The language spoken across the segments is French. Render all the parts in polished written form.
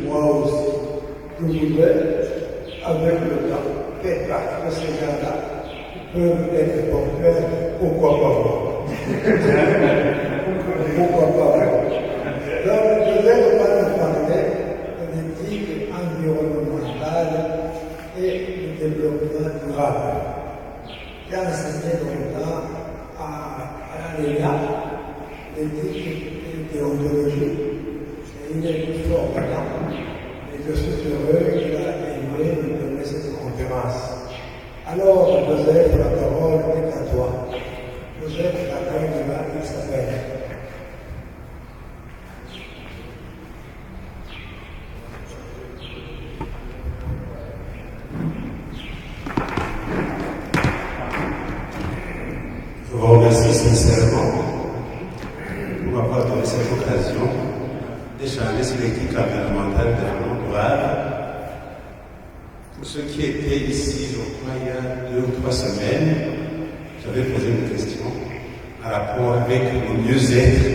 moi aussi, je voudrais, avec le temps, faire partie de ces gens-là qui peuvent être ponctuels, pourquoi pas moi. Pourquoi pas moi. Donc, je vais vous parler de l'éthique environnementale et du développement durable. J'ai enseigné longtemps à l'ENA, l'éthique et déontologie. Il est plus fort maintenant, et je suis heureux qu'il a aimé nous donner cette conférence. Alors, Joseph, la parole est à toi. Joseph, la parole est là, il s'appelle. Je vous remercie sincèrement pour m'avoir donné cette occasion d'échanger sur l'éthique environnementale de développement durable. Pour ceux qui étaient ici, je crois, il y a 2 ou 3 semaines, j'avais posé une question en rapport avec le mieux-être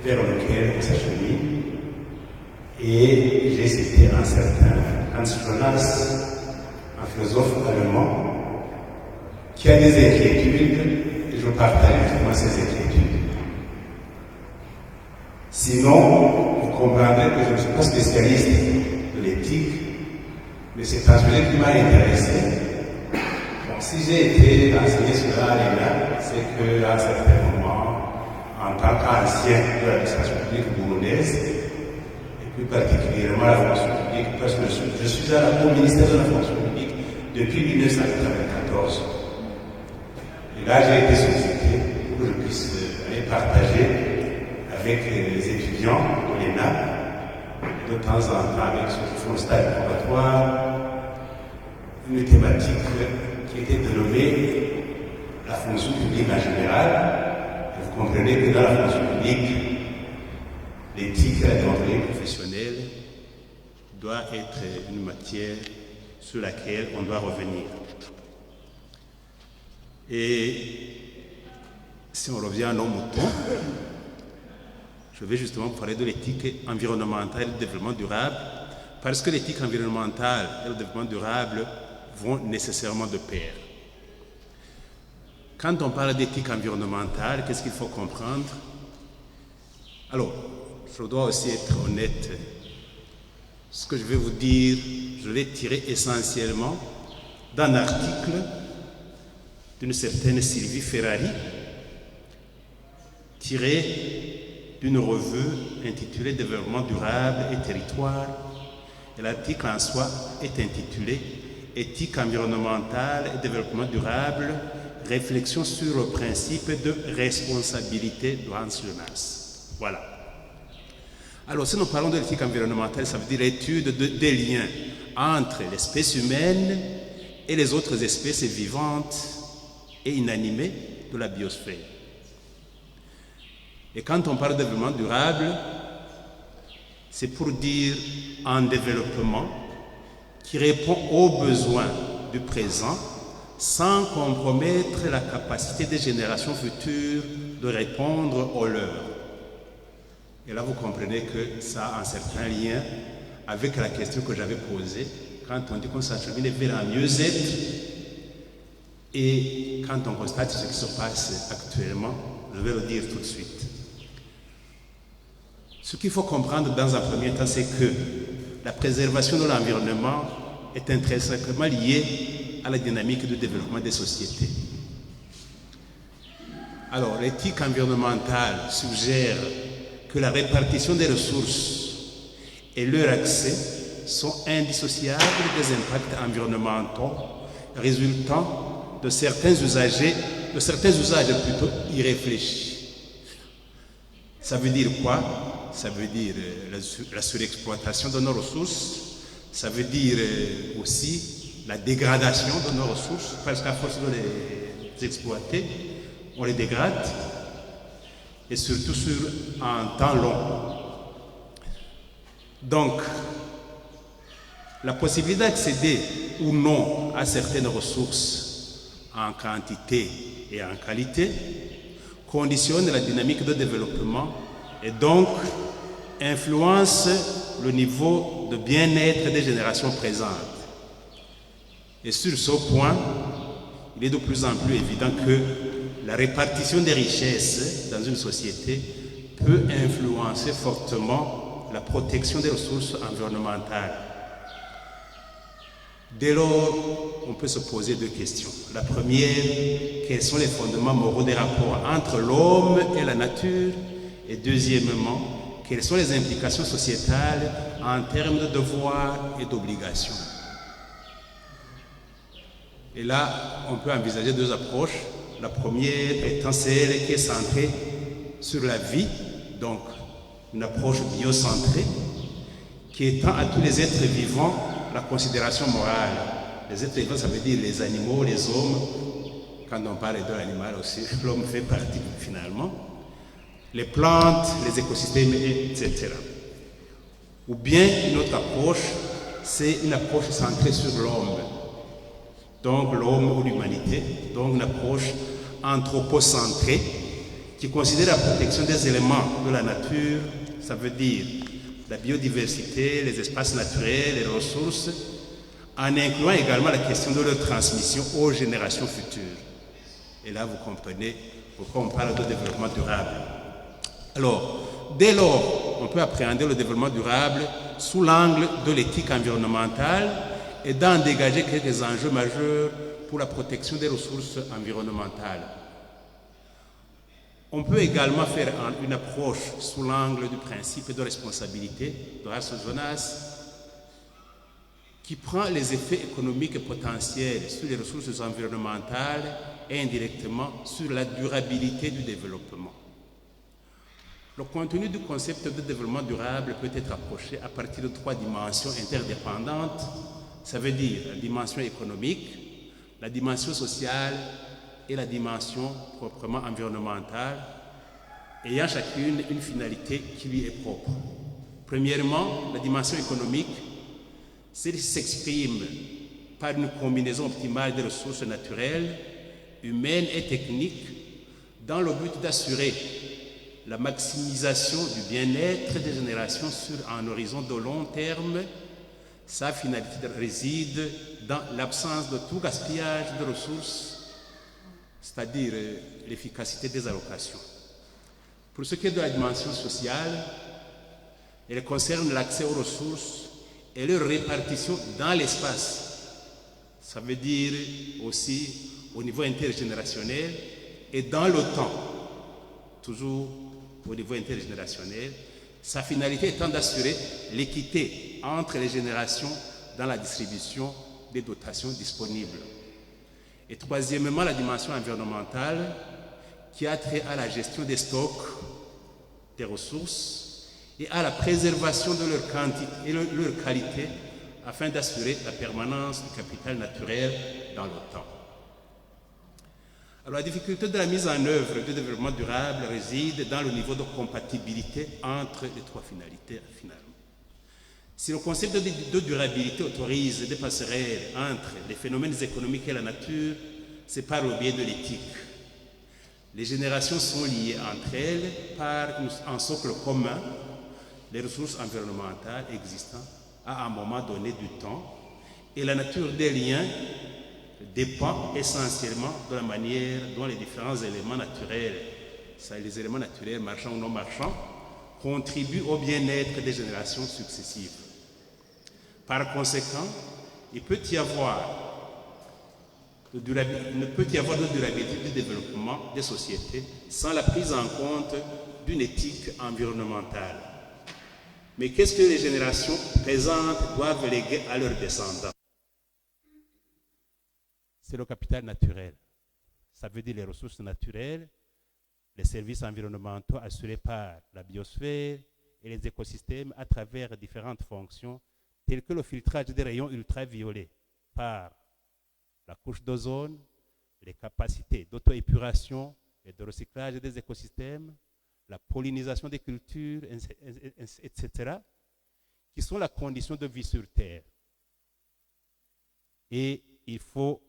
vers lequel on s'achemine. Et j'ai cité un certain Hans Jonas, un philosophe allemand, qui a des inquiétudes, et je partage justement ces inquiétudes. Sinon, vous comprendrez que je ne suis pas spécialiste de l'éthique, mais c'est un sujet qui m'a intéressé. Bon, si j'ai été enseigné cela à l'ENA, c'est qu'à un certain moment, en tant qu'ancien de l'administration publique burundaise, et plus particulièrement la fonction publique, parce que je suis au ministère de la fonction publique depuis 1994. Et là, j'ai été sollicité pour que je puisse aller partager avec les étudiants de l'ENA, de temps en temps avec ceux qui font le stage préparatoire, une thématique qui était dénommée la fonction publique en général. Et vous comprenez que dans la fonction publique, l'éthique et la déontologie professionnelle doit être une matière sur laquelle on doit revenir. Et si on revient à nos moutons, je vais justement parler de l'éthique environnementale et du développement durable, parce que l'éthique environnementale et le développement durable vont nécessairement de pair. Quand on parle d'éthique environnementale, qu'est-ce qu'il faut comprendre? Alors, je dois aussi être honnête. Ce que je vais vous dire, je l'ai tiré essentiellement d'un article d'une certaine Sylvie Ferrari, tiré d'une revue intitulée Développement durable et territoire. Et l'article en soi est intitulé Éthique environnementale et développement durable, réflexion sur le principe de responsabilité de Hans Jonas. Voilà. Alors, si nous parlons de l'éthique environnementale, ça veut dire l'étude des liens entre l'espèce humaine et les autres espèces vivantes et inanimées de la biosphère. Et quand on parle de développement durable, c'est pour dire un développement qui répond aux besoins du présent sans compromettre la capacité des générations futures de répondre aux leurs. Et là, vous comprenez que ça a un certain lien avec la question que j'avais posée quand on dit qu'on s'achemine vers un mieux-être et quand on constate ce qui se passe actuellement, je vais le dire tout de suite. Ce qu'il faut comprendre dans un premier temps, c'est que la préservation de l'environnement est intrinsèquement liée à la dynamique de développement des sociétés. Alors, l'éthique environnementale suggère que la répartition des ressources et leur accès sont indissociables des impacts environnementaux résultant de certains usages plutôt irréfléchis. Ça veut dire quoi? Ça veut dire la surexploitation de nos ressources, ça veut dire aussi la dégradation de nos ressources, parce qu'à force de les exploiter, on les dégrade, et surtout sur un temps long. Donc, la possibilité d'accéder ou non à certaines ressources en quantité et en qualité conditionne la dynamique de développement et donc influence le niveau de bien-être des générations présentes. Et sur ce point, il est de plus en plus évident que la répartition des richesses dans une société peut influencer fortement la protection des ressources environnementales. Dès lors, on peut se poser deux questions. La première, quels sont les fondements moraux des rapports entre l'homme et la nature? Et deuxièmement, quelles sont les implications sociétales en termes de devoirs et d'obligations? Et là, on peut envisager deux approches. La première étant celle qui est centrée sur la vie, donc une approche biocentrée, qui étend à tous les êtres vivants la considération morale. Les êtres vivants, ça veut dire les animaux, les hommes. Quand on parle de l'animal aussi, l'homme fait partie finalement. Les plantes, les écosystèmes, etc. Ou bien une autre approche, c'est une approche centrée sur l'homme. Donc l'homme ou l'humanité, donc une approche anthropocentrée qui considère la protection des éléments de la nature, ça veut dire la biodiversité, les espaces naturels, les ressources, en incluant également la question de leur transmission aux générations futures. Et là, vous comprenez pourquoi on parle de développement durable. Alors, dès lors, on peut appréhender le développement durable sous l'angle de l'éthique environnementale et d'en dégager quelques enjeux majeurs pour la protection des ressources environnementales. On peut également faire une approche sous l'angle du principe de responsabilité d'Horace Jonas qui prend les effets économiques potentiels sur les ressources environnementales et indirectement sur la durabilité du développement. Le contenu du concept de développement durable peut être approché à partir de trois dimensions interdépendantes. Ça veut dire la dimension économique, la dimension sociale et la dimension proprement environnementale, ayant chacune une finalité qui lui est propre. Premièrement, la dimension économique, celle-ci s'exprime par une combinaison optimale des ressources naturelles, humaines et techniques, dans le but d'assurer la maximisation du bien-être des générations sur un horizon de long terme. Sa finalité réside dans l'absence de tout gaspillage de ressources, c'est-à-dire l'efficacité des allocations. Pour ce qui est de la dimension sociale, elle concerne l'accès aux ressources et leur répartition dans l'espace. Ça veut dire aussi au niveau intergénérationnel et dans le temps, toujours au niveau intergénérationnel, sa finalité étant d'assurer l'équité entre les générations dans la distribution des dotations disponibles. Et troisièmement, la dimension environnementale qui a trait à la gestion des stocks, des ressources et à la préservation de leur quantité et leur qualité afin d'assurer la permanence du capital naturel dans le temps. Alors, la difficulté de la mise en œuvre du développement durable réside dans le niveau de compatibilité entre les trois finalités finalement. Si le concept de durabilité autorise des passerelles entre les phénomènes économiques et la nature, c'est par le biais de l'éthique. Les générations sont liées entre elles par un socle commun, les ressources environnementales existant à un moment donné du temps, et la nature des liens dépend essentiellement de la manière dont les différents éléments naturels, les éléments naturels marchands ou non marchands, contribuent au bien-être des générations successives. Par conséquent, il ne peut y avoir de durabilité du développement des sociétés sans la prise en compte d'une éthique environnementale. Mais qu'est-ce que les générations présentes doivent léguer à leurs descendants? C'est le capital naturel. Ça veut dire les ressources naturelles, les services environnementaux assurés par la biosphère et les écosystèmes à travers différentes fonctions telles que le filtrage des rayons ultraviolets par la couche d'ozone, les capacités d'auto-épuration et de recyclage des écosystèmes, la pollinisation des cultures, etc., qui sont la condition de vie sur Terre. Et il faut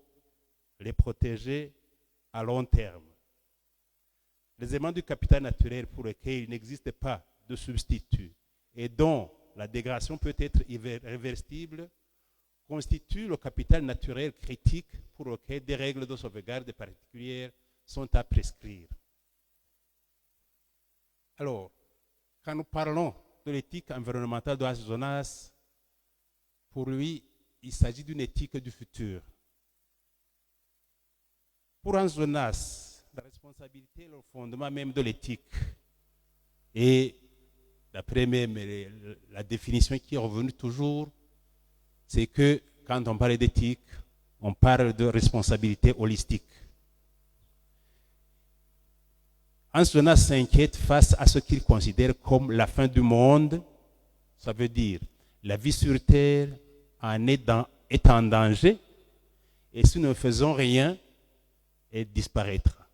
les protéger à long terme. Les éléments du capital naturel pour lesquels il n'existe pas de substitut et dont la dégradation peut être irréversible, constitue le capital naturel critique pour lequel des règles de sauvegarde particulières sont à prescrire. Alors, quand nous parlons de l'éthique environnementale de Hans Jonas, pour lui, il s'agit d'une éthique du futur. Pour Hans Jonas, la responsabilité est le fondement même de l'éthique. Et d'après même la définition qui est revenue toujours, c'est que quand on parle d'éthique, on parle de responsabilité holistique. Hans Jonas s'inquiète face à ce qu'il considère comme la fin du monde. Ça veut dire la vie sur Terre est en danger et si nous ne faisons rien, elle disparaîtra.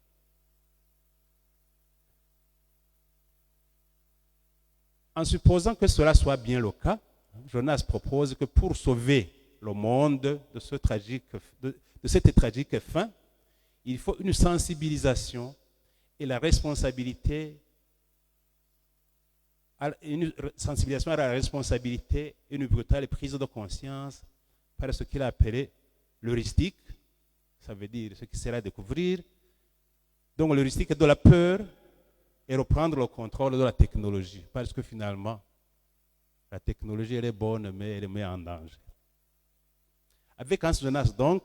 En supposant que cela soit bien le cas, Jonas propose que pour sauver le monde de cette tragique fin, il faut une sensibilisation et la responsabilité, une sensibilisation à la responsabilité et une brutale prise de conscience par ce qu'il a appelé l'heuristique, ça veut dire ce qui sera à découvrir. Donc l'heuristique est de la peur et reprendre le contrôle de la technologie, parce que finalement, la technologie elle est bonne, mais elle met en danger. Avec Hans Jonas, donc,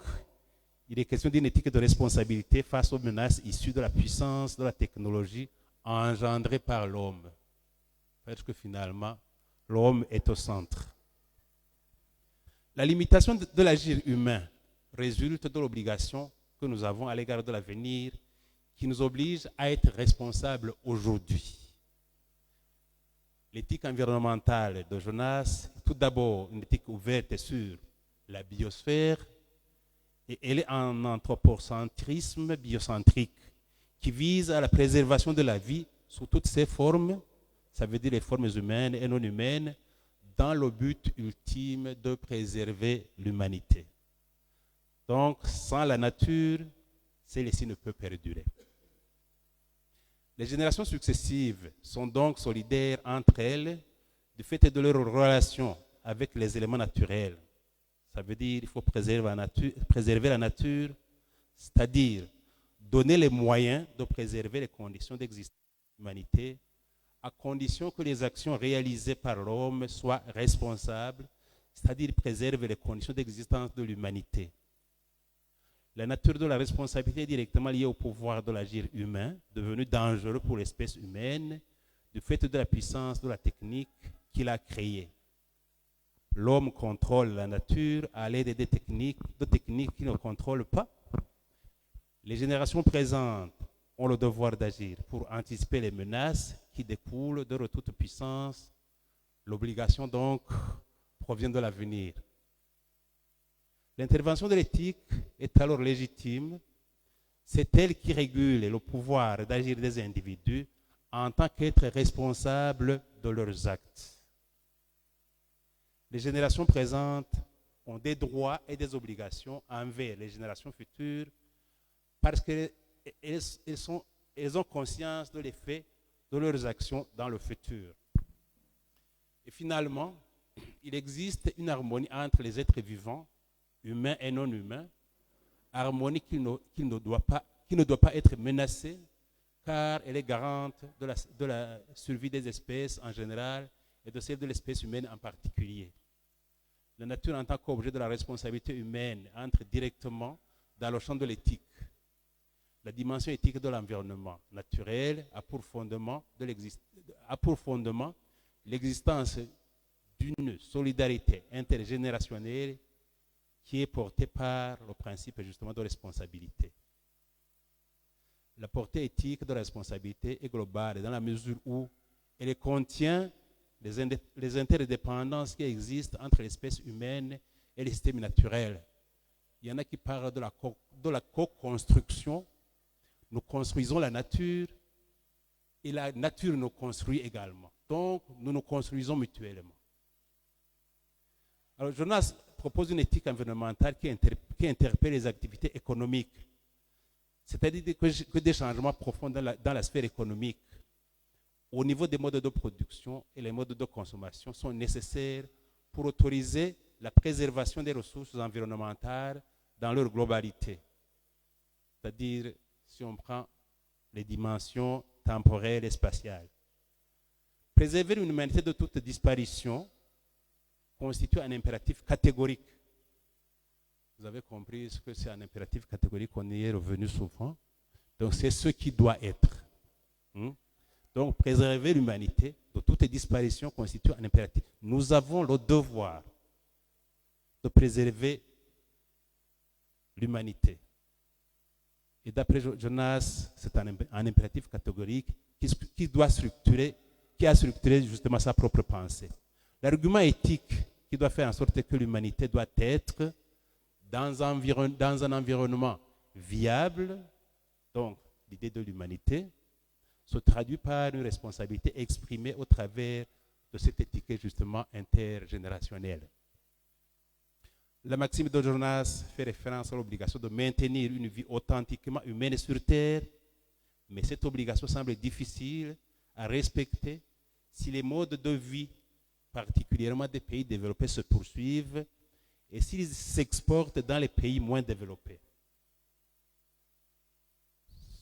il est question d'une éthique de responsabilité face aux menaces issues de la puissance de la technologie engendrée par l'homme. Parce que finalement, l'homme est au centre. La limitation de l'agir humain résulte de l'obligation que nous avons à l'égard de l'avenir qui nous oblige à être responsables aujourd'hui. L'éthique environnementale de Jonas est tout d'abord une éthique ouverte sur la biosphère et elle est un anthropocentrisme biocentrique qui vise à la préservation de la vie sous toutes ses formes, ça veut dire les formes humaines et non humaines, dans le but ultime de préserver l'humanité. Donc, sans la nature, celle-ci ne peut perdurer. Les générations successives sont donc solidaires entre elles du fait de leur relation avec les éléments naturels. Ça veut dire qu'il faut préserver la nature, c'est-à-dire donner les moyens de préserver les conditions d'existence de l'humanité, à condition que les actions réalisées par l'homme soient responsables, c'est-à-dire préserver les conditions d'existence de l'humanité. La nature de la responsabilité est directement liée au pouvoir de l'agir humain, devenu dangereux pour l'espèce humaine, du fait de la puissance de la technique qu'il a créée. L'homme contrôle la nature à l'aide de techniques qu'il ne contrôle pas. Les générations présentes ont le devoir d'agir pour anticiper les menaces qui découlent de leur toute puissance. L'obligation donc provient de l'avenir. L'intervention de l'éthique est alors légitime. C'est elle qui régule le pouvoir d'agir des individus en tant qu'être responsables de leurs actes. Les générations présentes ont des droits et des obligations envers les générations futures parce qu'elles ont conscience de l'effet de leurs actions dans le futur. Et finalement, il existe une harmonie entre les êtres vivants, humains et non humains, harmonie qui ne doit pas être menacée car elle est garante de la survie des espèces en général et de celle de l'espèce humaine en particulier. La nature en tant qu'objet de la responsabilité humaine entre directement dans le champ de l'éthique. La dimension éthique de l'environnement naturel a pour fondement l'existence d'une solidarité intergénérationnelle qui est portée par le principe justement de responsabilité. La portée éthique de la responsabilité est globale dans la mesure où elle contient les interdépendances qui existent entre l'espèce humaine et les systèmes naturels. Il y en a qui parlent de la co-construction. Nous construisons la nature et la nature nous construit également. Donc, nous nous construisons mutuellement. Alors, Jonas propose une éthique environnementale qui interpelle les activités économiques. C'est-à-dire que des changements profonds dans la sphère économique au niveau des modes de production et les modes de consommation sont nécessaires pour autoriser la préservation des ressources environnementales dans leur globalité. C'est-à-dire, si on prend les dimensions temporelles et spatiales. Préserver une humanité de toute disparition constitue un impératif catégorique. Vous avez compris ce que c'est un impératif catégorique, on y est revenu souvent. Donc c'est ce qui doit être. Donc préserver l'humanité de toute disparition constitue un impératif. Nous avons le devoir de préserver l'humanité. Et d'après Jonas, c'est un impératif catégorique qui a structuré justement sa propre pensée. L'argument éthique qui doit faire en sorte que l'humanité doit être dans un environnement viable, donc l'idée de l'humanité, se traduit par une responsabilité exprimée au travers de cette étiquette justement intergénérationnelle. La maxime de Jonas fait référence à l'obligation de maintenir une vie authentiquement humaine sur Terre, mais cette obligation semble difficile à respecter si les modes de vie, particulièrement des pays développés, se poursuivent et s'ils s'exportent dans les pays moins développés.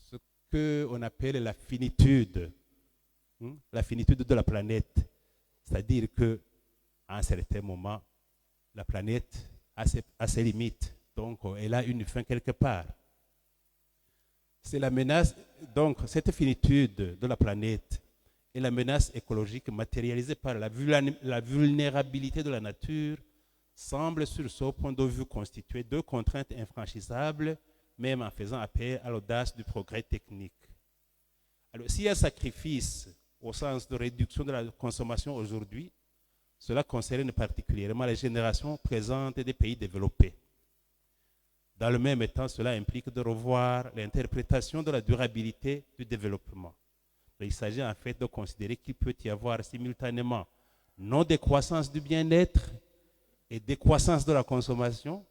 Ce qu'on appelle la finitude de la planète, c'est-à-dire qu'à un certain moment, la planète a ses limites, donc elle a une fin quelque part. C'est la menace, donc cette finitude de la planète et la menace écologique matérialisée par la vulnérabilité de la nature semble sur ce point de vue constituer deux contraintes infranchissables, même en faisant appel à l'audace du progrès technique. Alors, s'il y a sacrifice au sens de réduction de la consommation aujourd'hui, cela concerne particulièrement les générations présentes des pays développés. Dans le même temps, cela implique de revoir l'interprétation de la durabilité du développement. Il s'agit en fait de considérer qu'il peut y avoir simultanément non décroissance du bien-être et décroissance de la consommation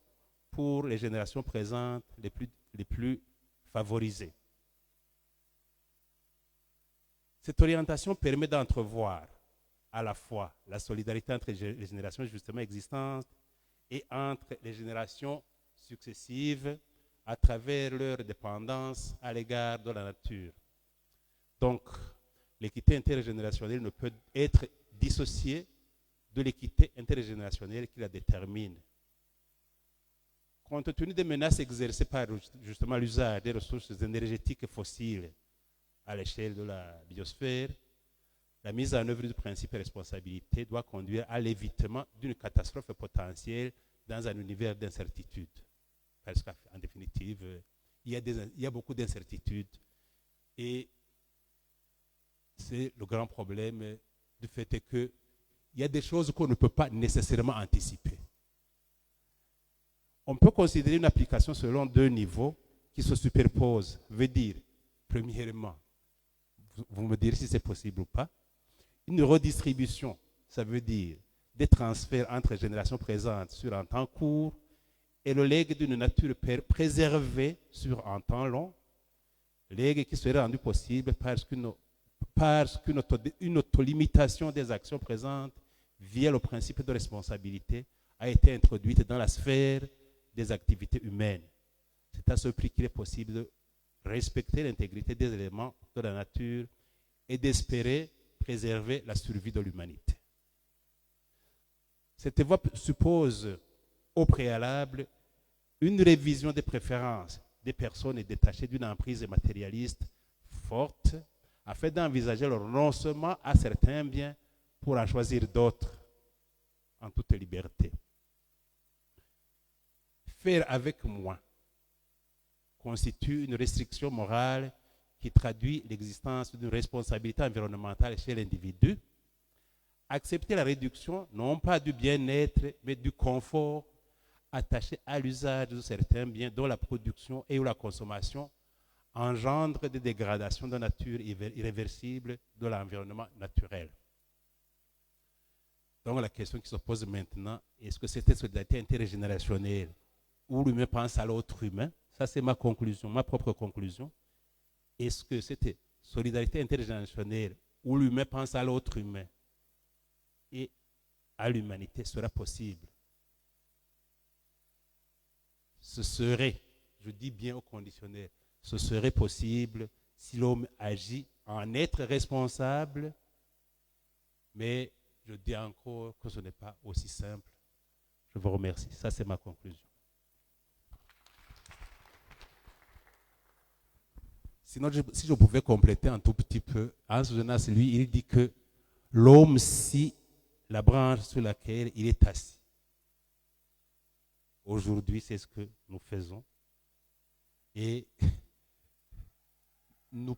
pour les générations présentes les plus favorisées. Cette orientation permet d'entrevoir à la fois la solidarité entre les générations justement existantes et entre les générations successives à travers leur dépendance à l'égard de la nature. Donc, l'équité intergénérationnelle ne peut être dissociée de l'équité intergénérationnelle qui la détermine. Compte tenu des menaces exercées par justement l'usage des ressources énergétiques fossiles à l'échelle de la biosphère, la mise en œuvre du principe de responsabilité doit conduire à l'évitement d'une catastrophe potentielle dans un univers d'incertitude. Parce qu'en définitive, il y a beaucoup d'incertitudes. Et c'est le grand problème du fait qu'il y a des choses qu'on ne peut pas nécessairement anticiper. On peut considérer une application selon deux niveaux qui se superposent. Veut dire, premièrement, vous me direz si c'est possible ou pas, une redistribution, ça veut dire des transferts entre générations présentes sur un temps court et le legs d'une nature préservée sur un temps long, legs qui serait rendu possible parce qu'une autolimitation des actions présentes via le principe de responsabilité a été introduite dans la sphère des activités humaines. C'est à ce prix qu'il est possible de respecter l'intégrité des éléments de la nature et d'espérer préserver la survie de l'humanité. Cette voie suppose au préalable une révision des préférences des personnes détachées d'une emprise matérialiste forte afin d'envisager le renoncement à certains biens pour en choisir d'autres en toute liberté. Faire avec moins constitue une restriction morale qui traduit l'existence d'une responsabilité environnementale chez l'individu. Accepter la réduction, non pas du bien-être, mais du confort attaché à l'usage de certains biens dont la production et ou la consommation engendre des dégradations de nature irréversibles de l'environnement naturel. Donc la question qui se pose maintenant, est-ce que cette solidarité intergénérationnelle où l'humain pense à l'autre humain, ça c'est ma conclusion, ma propre conclusion, est-ce que cette solidarité intergénérationnelle où l'humain pense à l'autre humain et à l'humanité sera possible. Ce serait, je dis bien au conditionnel, ce serait possible si l'homme agit en être responsable, mais je dis encore que ce n'est pas aussi simple. Je vous remercie. Ça, c'est ma conclusion. Sinon, si je pouvais compléter un tout petit peu, Hans Jonas, lui, il dit que l'homme, si la branche sur laquelle il est assis, aujourd'hui, c'est ce que nous faisons. Et nous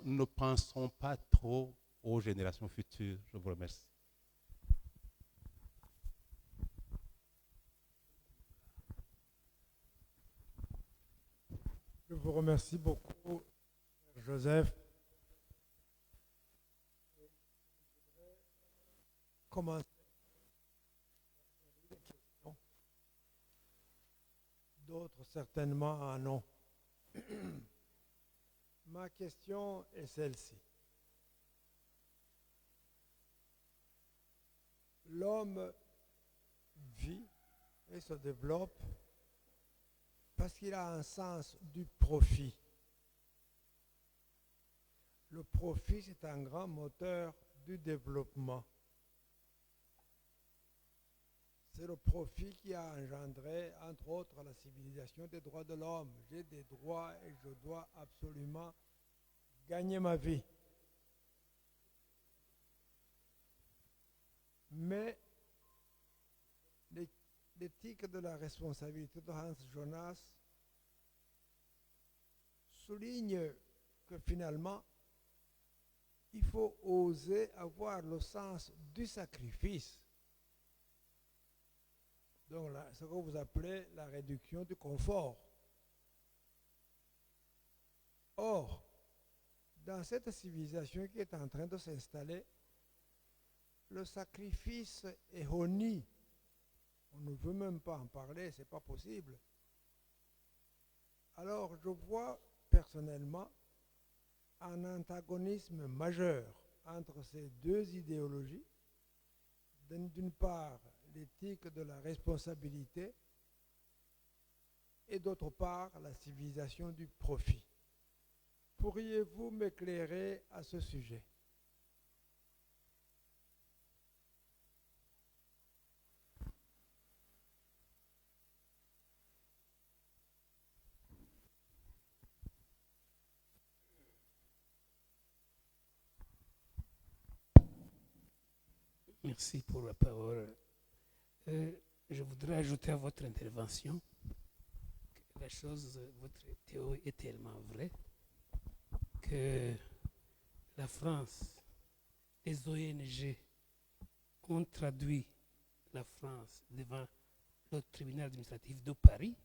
ne pensons pas trop aux générations futures. Je vous remercie. Je vous remercie beaucoup, Joseph. Je voudrais commencer par des questions. D'autres certainement en ont. Ma question est celle-ci. L'homme vit et se développe parce qu'il a un sens du profit. Le profit, c'est un grand moteur du développement. C'est le profit qui a engendré, entre autres, la civilisation des droits de l'homme. J'ai des droits et je dois absolument gagner ma vie. Mais l'éthique de la responsabilité de Hans Jonas souligne que finalement, il faut oser avoir le sens du sacrifice. Donc là, ce que vous appelez la réduction du confort. Or, dans cette civilisation qui est en train de s'installer, le sacrifice est honni. On ne veut même pas en parler, ce n'est pas possible. Alors, je vois personnellement un antagonisme majeur entre ces deux idéologies. D'une part, l'éthique de la responsabilité et d'autre part, la civilisation du profit. Pourriez-vous m'éclairer à ce sujet ? Merci pour la parole. Je voudrais ajouter à votre intervention que la chose, votre théorie est tellement vraie que la France, les ONG ont traduit la France devant le tribunal administratif de Paris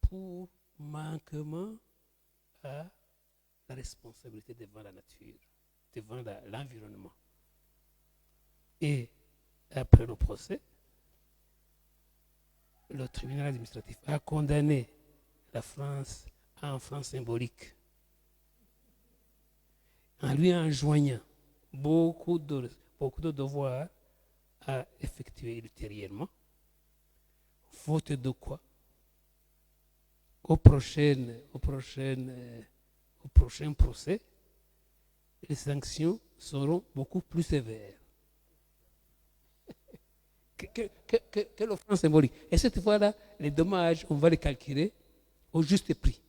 pour manquement à la responsabilité devant la nature, devant l'environnement. Et après le procès, le tribunal administratif a condamné la France à un franc symbolique en lui enjoignant beaucoup de devoirs à effectuer ultérieurement, faute de quoi, au prochain procès, les sanctions seront beaucoup plus sévères que le franc symbolique. Et cette fois-là, les dommages, on va les calculer au juste prix.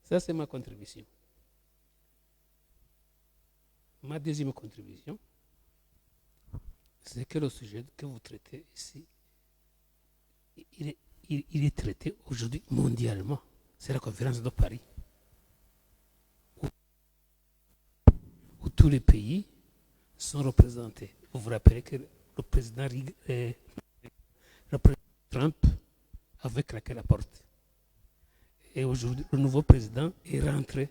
Ça, c'est ma contribution. Ma deuxième contribution, c'est que le sujet que vous traitez ici, il est traité aujourd'hui mondialement. C'est la conférence de Paris, où tous les pays sont représentés. Vous vous rappelez que le président Trump avait claqué la porte. Et aujourd'hui, le nouveau président est rentré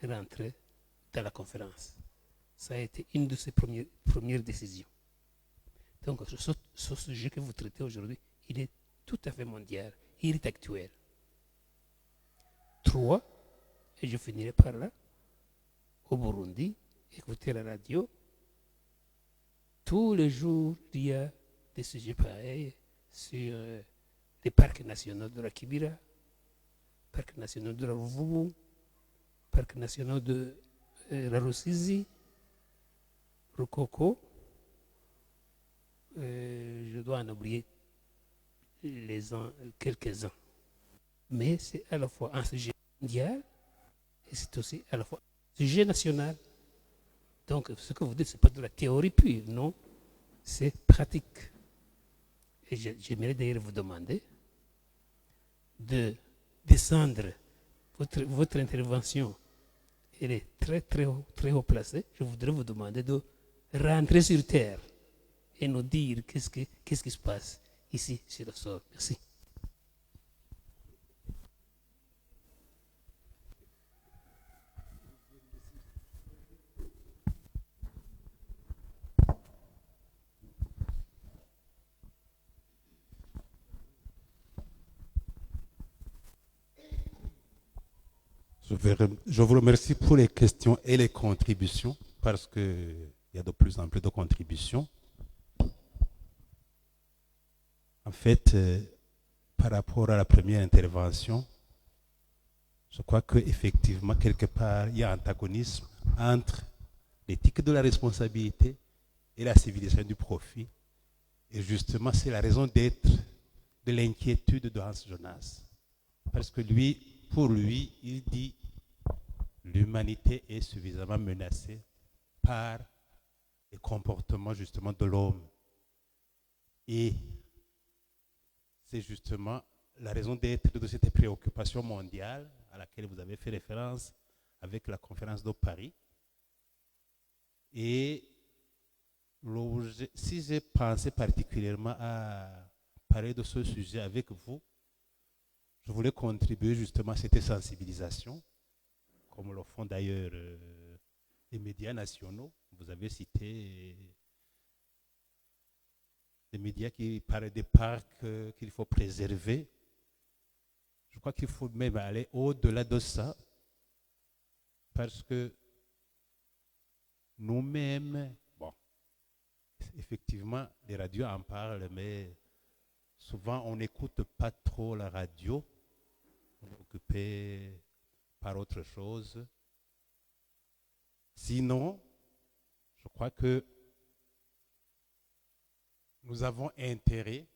dans la conférence. Ça a été une de ses premières décisions. Donc, ce sujet que vous traitez aujourd'hui, il est tout à fait mondial, il est actuel. 3, et je finirai par là, au Burundi, écouter la radio. Tous les jours, il y a des sujets pareils sur les parcs nationaux de la Kibira, parcs nationaux de la Ruvubu, parcs nationaux de la Rusizi, Rukoko. Je dois en oublier quelques-uns. Mais c'est à la fois un sujet mondial et c'est aussi à la fois un sujet national. Donc, ce que vous dites, ce n'est pas de la théorie pure, non, c'est pratique. Et j'aimerais d'ailleurs vous demander de descendre votre intervention. Elle est très haut placée. Je voudrais vous demander de rentrer sur terre et nous dire qu'est-ce qui se passe ici sur le sol. Merci. Je vous remercie pour les questions et les contributions parce qu'il y a de plus en plus de contributions. En fait, par rapport à la première intervention, je crois qu'effectivement, quelque part, il y a un antagonisme entre l'éthique de la responsabilité et la civilisation du profit. Et justement, c'est la raison d'être de l'inquiétude de Hans Jonas. Parce que pour lui, il dit l'humanité est suffisamment menacée par les comportements justement de l'homme. Et c'est justement la raison d'être de cette préoccupation mondiale à laquelle vous avez fait référence avec la conférence de Paris. Et si j'ai pensé particulièrement à parler de ce sujet avec vous, je voulais contribuer justement à cette sensibilisation, comme le font d'ailleurs les médias nationaux. Vous avez cité des médias qui parlent des parcs qu'il faut préserver. Je crois qu'il faut même aller au-delà de ça, parce que nous-mêmes, bon, effectivement, les radios en parlent, mais souvent on n'écoute pas trop la radio. On est occupé par autre chose. Sinon, je crois que nous avons intérêt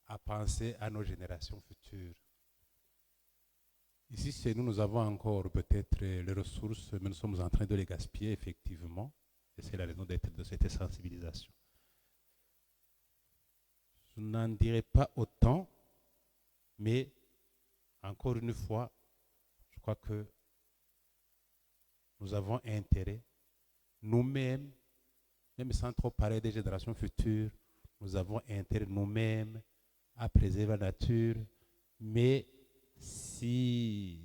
à penser à nos générations futures. Ici, chez nous, nous avons encore peut-être les ressources, mais nous sommes en train de les gaspiller, effectivement. Et c'est la raison d'être de cette sensibilisation. Je n'en dirai pas autant, mais encore une fois, je crois que nous avons intérêt, nous-mêmes, même sans trop parler des générations futures, nous avons intérêt nous-mêmes à préserver la nature, mais si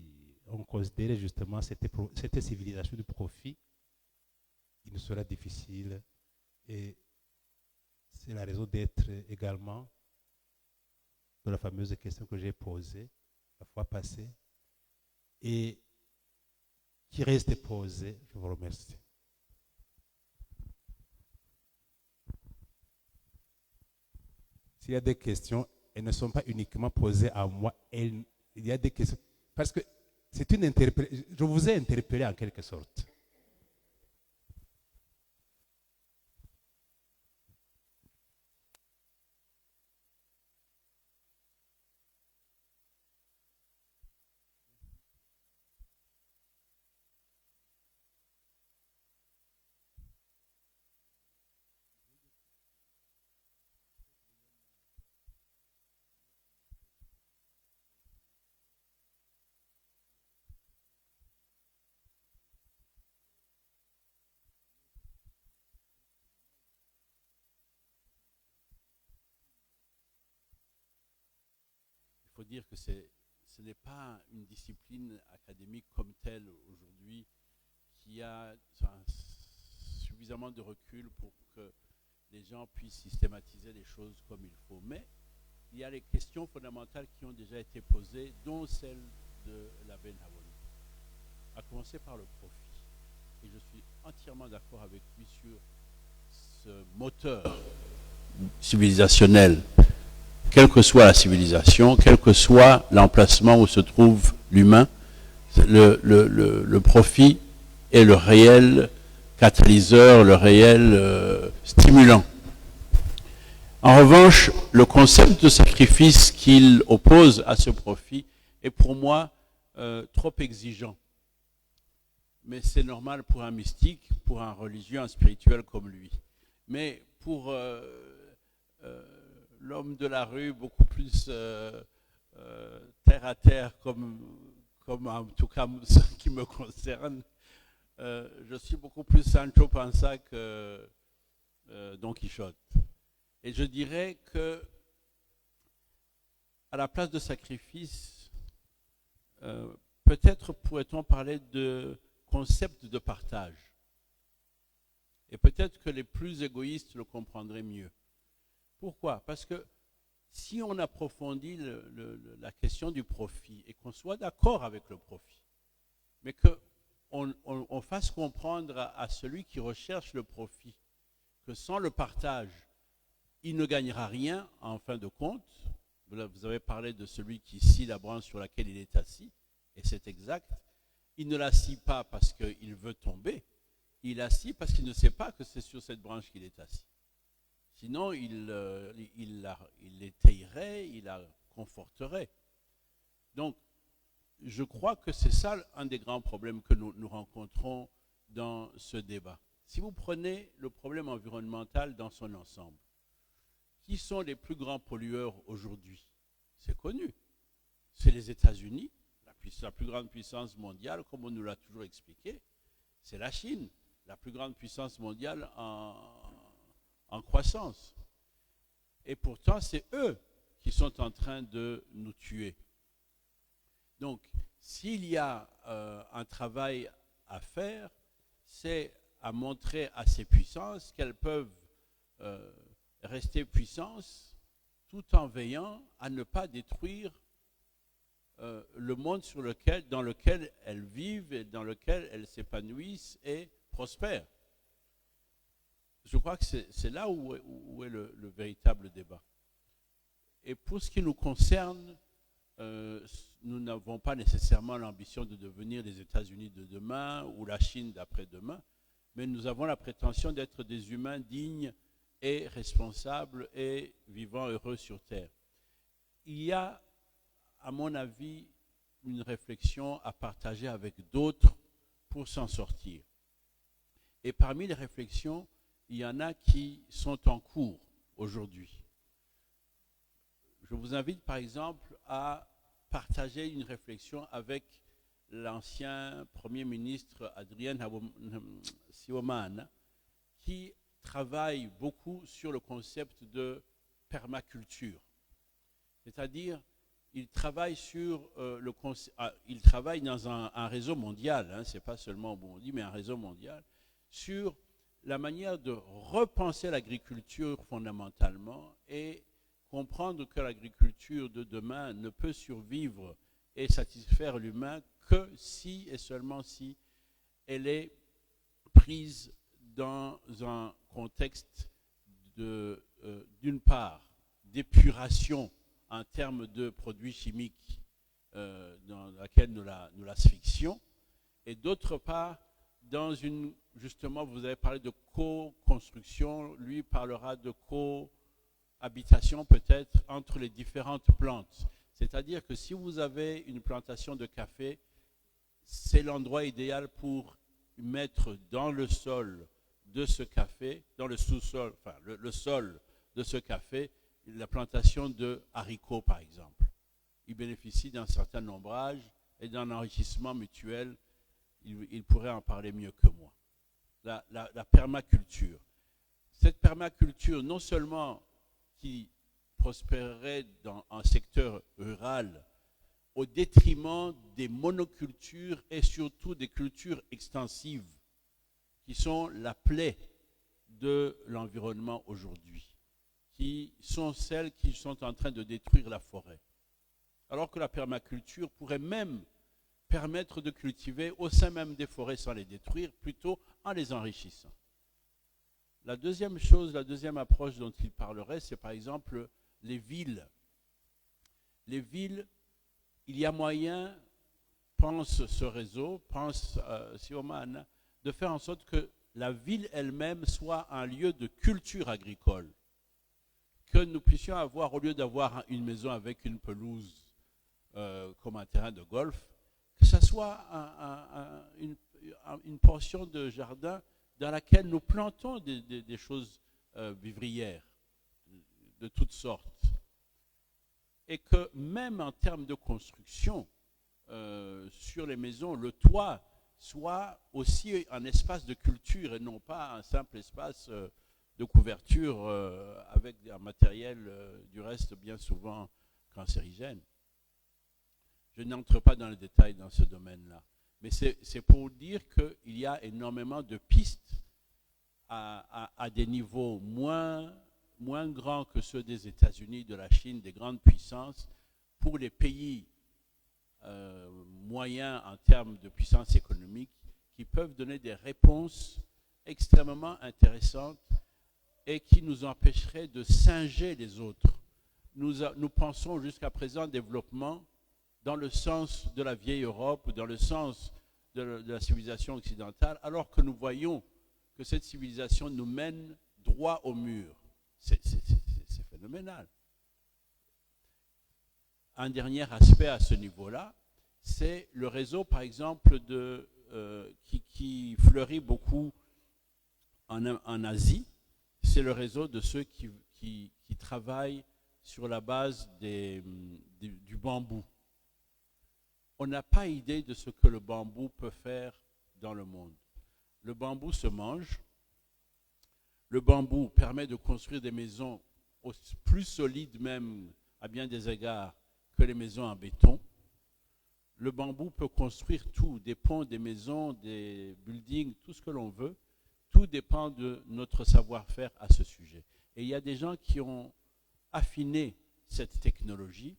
on considère justement cette civilisation du profit, il nous sera difficile, et c'est la raison d'être également de la fameuse question que j'ai posée la fois passée et qui reste posée. Je vous remercie. S'il y a des questions, elles ne sont pas uniquement posées à moi, il y a des questions, parce que c'est une interpellation, je vous ai interpellé en quelque sorte. Il faut dire que ce n'est pas une discipline académique comme telle aujourd'hui qui a suffisamment de recul pour que les gens puissent systématiser les choses comme il faut. Mais il y a les questions fondamentales qui ont déjà été posées, dont celle de la Ben Hawani, à commencer par le profit. Et je suis entièrement d'accord avec lui sur ce moteur civilisationnel. Quelle que soit la civilisation, quel que soit l'emplacement où se trouve l'humain, le profit est le réel catalyseur, le réel stimulant. En revanche, le concept de sacrifice qu'il oppose à ce profit est pour moi trop exigeant. Mais c'est normal pour un mystique, pour un religieux, un spirituel comme lui. Mais pour l'homme de la rue, beaucoup plus terre à terre, comme en tout cas ce qui me concerne, je suis beaucoup plus Sancho Panza que Don Quichotte. Et je dirais que, à la place de sacrifice, peut-être pourrait-on parler de concept de partage. Et peut-être que les plus égoïstes le comprendraient mieux. Pourquoi? Parce que si on approfondit la question du profit et qu'on soit d'accord avec le profit, mais qu'on fasse comprendre à celui qui recherche le profit que sans le partage, il ne gagnera rien en fin de compte. Vous avez parlé de celui qui scie la branche sur laquelle il est assis, et c'est exact. Il ne la scie pas parce qu'il veut tomber, il la scie parce qu'il ne sait pas que c'est sur cette branche qu'il est assis. Sinon, il l'étayerait, il la conforterait. Donc, je crois que c'est ça un des grands problèmes que nous rencontrons dans ce débat. Si vous prenez le problème environnemental dans son ensemble, qui sont les plus grands pollueurs aujourd'hui? C'est connu. C'est les États-Unis, la plus grande puissance mondiale, comme on nous l'a toujours expliqué. C'est la Chine, la plus grande puissance mondiale en croissance. Et pourtant, c'est eux qui sont en train de nous tuer. Donc, s'il y a un travail à faire, c'est à montrer à ces puissances qu'elles peuvent rester puissances tout en veillant à ne pas détruire le monde dans lequel elles vivent et dans lequel elles s'épanouissent et prospèrent. Je crois que c'est là où est le véritable débat. Et pour ce qui nous concerne, nous n'avons pas nécessairement l'ambition de devenir les États-Unis de demain ou la Chine d'après-demain, mais nous avons la prétention d'être des humains dignes et responsables et vivant heureux sur Terre. Il y a, à mon avis, une réflexion à partager avec d'autres pour s'en sortir. Et parmi les réflexions, il y en a qui sont en cours aujourd'hui. Je vous invite par exemple à partager une réflexion avec l'ancien Premier ministre Adrien Sibomana, qui travaille beaucoup sur le concept de permaculture. C'est-à-dire, il travaille il travaille dans un réseau mondial, c'est pas seulement au Burundi, mais un réseau mondial, sur la manière de repenser l'agriculture fondamentalement et comprendre que l'agriculture de demain ne peut survivre et satisfaire l'humain que si et seulement si elle est prise dans un contexte d'une part d'épuration en termes de produits chimiques dans laquelle nous l'asphyxions, et d'autre part dans justement, vous avez parlé de co-construction, lui parlera de cohabitation peut-être entre les différentes plantes. C'est-à-dire que si vous avez une plantation de café, c'est l'endroit idéal pour mettre dans le sol de ce café, dans le sous-sol, enfin le sol de ce café, la plantation de haricots par exemple. Il bénéficie d'un certain nombrage et d'un enrichissement mutuel. Il pourrait en parler mieux que moi. La permaculture. Cette permaculture, non seulement qui prospérerait dans un secteur rural au détriment des monocultures et surtout des cultures extensives qui sont la plaie de l'environnement aujourd'hui, qui sont celles qui sont en train de détruire la forêt. Alors que la permaculture pourrait même permettre de cultiver au sein même des forêts sans les détruire, plutôt en les enrichissant. La deuxième chose, la deuxième approche dont il parlerait, c'est par exemple les villes. Les villes, il y a moyen, pense ce réseau, pense Siomana, de faire en sorte que la ville elle-même soit un lieu de culture agricole. Que nous puissions avoir, au lieu d'avoir une maison avec une pelouse comme un terrain de golf, que ce soit une portion de jardin dans laquelle nous plantons des choses vivrières de toutes sortes. Et que même en termes de construction, sur les maisons, le toit soit aussi un espace de culture et non pas un simple espace de couverture avec un matériel du reste bien souvent cancérigène. Je n'entre pas dans les détails dans ce domaine-là, mais c'est pour dire qu'il y a énormément de pistes à des niveaux moins grands que ceux des États-Unis, de la Chine, des grandes puissances, pour les pays moyens en termes de puissance économique, qui peuvent donner des réponses extrêmement intéressantes et qui nous empêcheraient de singer les autres. Nous pensons jusqu'à présent développement dans le sens de la vieille Europe, ou dans le sens de la civilisation occidentale, alors que nous voyons que cette civilisation nous mène droit au mur. C'est phénoménal. Un dernier aspect à ce niveau-là, c'est le réseau, par exemple, qui fleurit beaucoup en Asie. C'est le réseau de ceux qui travaillent sur la base du bambou. On n'a pas idée de ce que le bambou peut faire dans le monde. Le bambou se mange. Le bambou permet de construire des maisons plus solides même, à bien des égards, que les maisons en béton. Le bambou peut construire tout, des ponts, des maisons, des buildings, tout ce que l'on veut. Tout dépend de notre savoir-faire à ce sujet. Et il y a des gens qui ont affiné cette technologie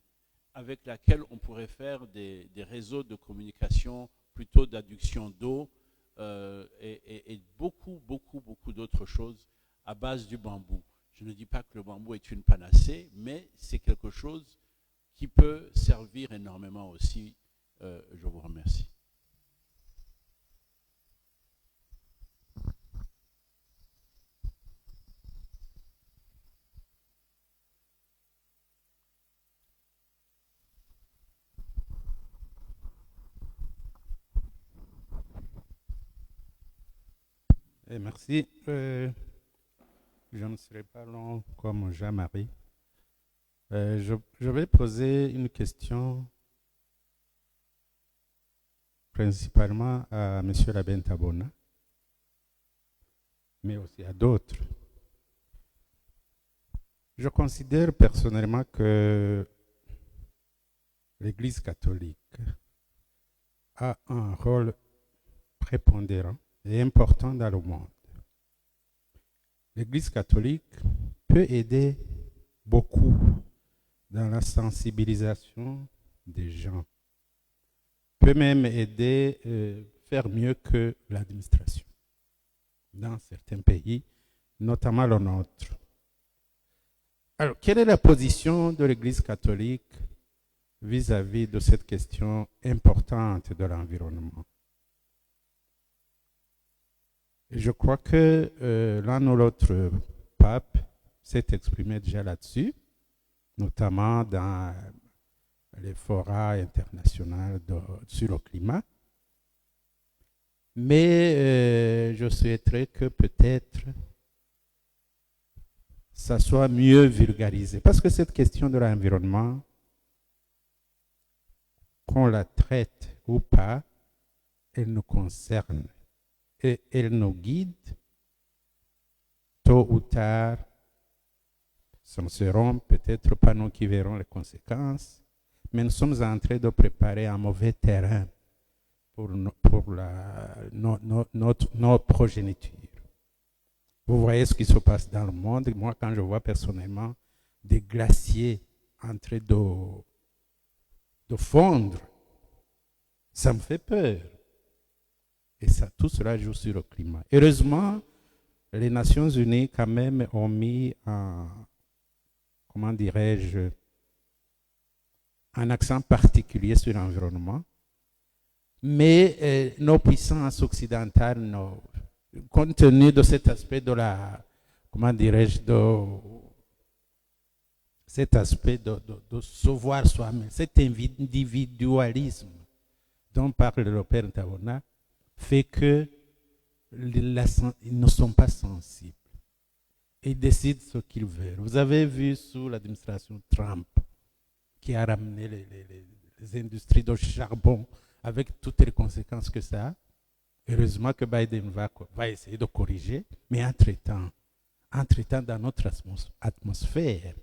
avec laquelle on pourrait faire des réseaux de communication, plutôt d'adduction d'eau et beaucoup d'autres choses à base du bambou. Je ne dis pas que le bambou est une panacée, mais c'est quelque chose qui peut servir énormément aussi. Je vous remercie. Merci. Je ne serai pas long comme Jean-Marie. Je vais poser une question principalement à M. Labentabona, mais aussi à d'autres. Je considère personnellement que l'Église catholique a un rôle prépondérant et important dans le monde. L'Église catholique peut aider beaucoup dans la sensibilisation des gens, peut même aider, faire mieux que l'administration dans certains pays, notamment le nôtre. Alors, quelle est la position de l'Église catholique vis-à-vis de cette question importante de l'environnement? Je crois que l'un ou l'autre pape s'est exprimé déjà là-dessus, notamment dans les forats internationaux sur le climat. Mais je souhaiterais que peut-être ça soit mieux vulgarisé. Parce que cette question de l'environnement, qu'on la traite ou pas, elle nous concerne. Et elle nous guide, tôt ou tard, ce ne seront peut-être pas nous qui verrons les conséquences, mais nous sommes en train de préparer un mauvais terrain pour notre progéniture. Vous voyez ce qui se passe dans le monde. Moi, quand je vois personnellement des glaciers en train de fondre. Ça me fait peur. Et ça, tout cela joue sur le climat. Heureusement, les Nations Unies, quand même, ont mis comment dirais-je, un accent particulier sur l'environnement. Mais nos puissances occidentales, compte tenu de cet aspect de la, comment dirais-je, cet aspect de se voir soi-même, cet individualisme dont parle le père Ntabona, fait que ils ne sont pas sensibles. Ils décident ce qu'ils veulent. Vous avez vu sous l'administration Trump, qui a ramené les industries de charbon avec toutes les conséquences que ça a. Heureusement que Biden va essayer de corriger, mais entre-temps, dans notre atmosphère,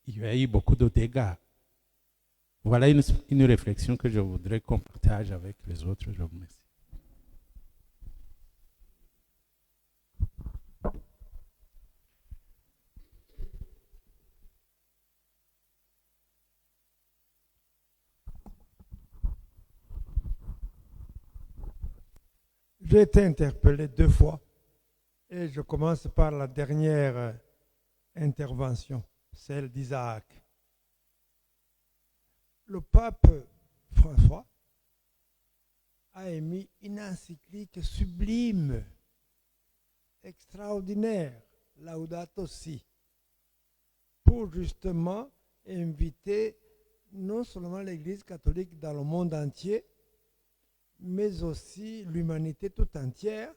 il y a eu beaucoup de dégâts. Voilà une réflexion que je voudrais qu'on partage avec les autres. Je vous remercie. J'ai été interpellé 2 fois et je commence par la dernière intervention, celle d'Isaac. Le pape François a émis une encyclique sublime, extraordinaire, Laudato Si, pour justement inviter non seulement l'Église catholique dans le monde entier, mais aussi l'humanité tout entière,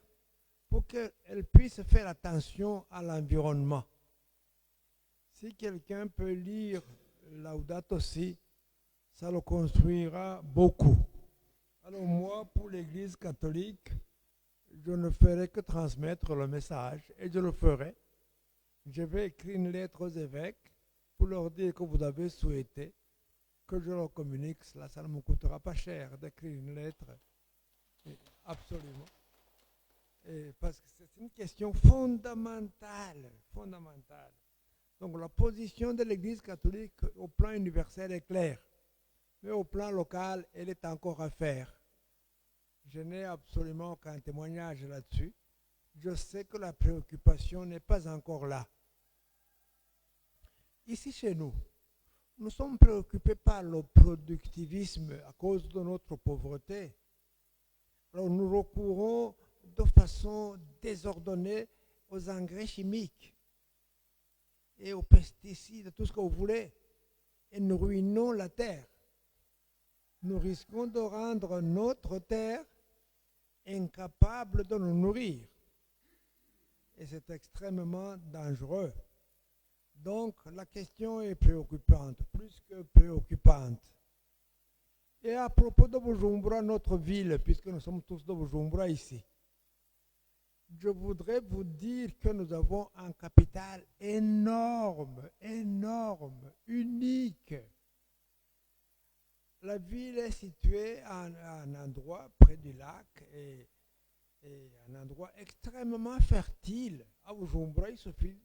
pour qu'elle puisse faire attention à l'environnement. Si quelqu'un peut lire Laudato Si, ça le construira beaucoup. Alors moi, pour l'Église catholique, je ne ferai que transmettre le message, et je le ferai. Je vais écrire une lettre aux évêques pour leur dire que vous avez souhaité que je leur communique cela. Ça ne me coûtera pas cher d'écrire une lettre. Absolument. Parce que c'est une question fondamentale. Donc la position de l'Église catholique au plan universel est claire. Mais au plan local, elle est encore à faire. Je n'ai absolument aucun témoignage là-dessus. Je sais que la préoccupation n'est pas encore là. Ici chez nous, nous sommes préoccupés par le productivisme à cause de notre pauvreté. Alors nous recourons de façon désordonnée aux engrais chimiques et aux pesticides, tout ce que vous voulez, et nous ruinons la terre. Nous risquons de rendre notre terre incapable de nous nourrir. Et c'est extrêmement dangereux. Donc la question est préoccupante, plus que préoccupante. Et à propos de Bujumbura, notre ville, puisque nous sommes tous de Bujumbura ici, je voudrais vous dire que nous avons un capital énorme, unique. La ville est située à un endroit près du lac et un endroit extrêmement fertile. À Bujumbura, il suffit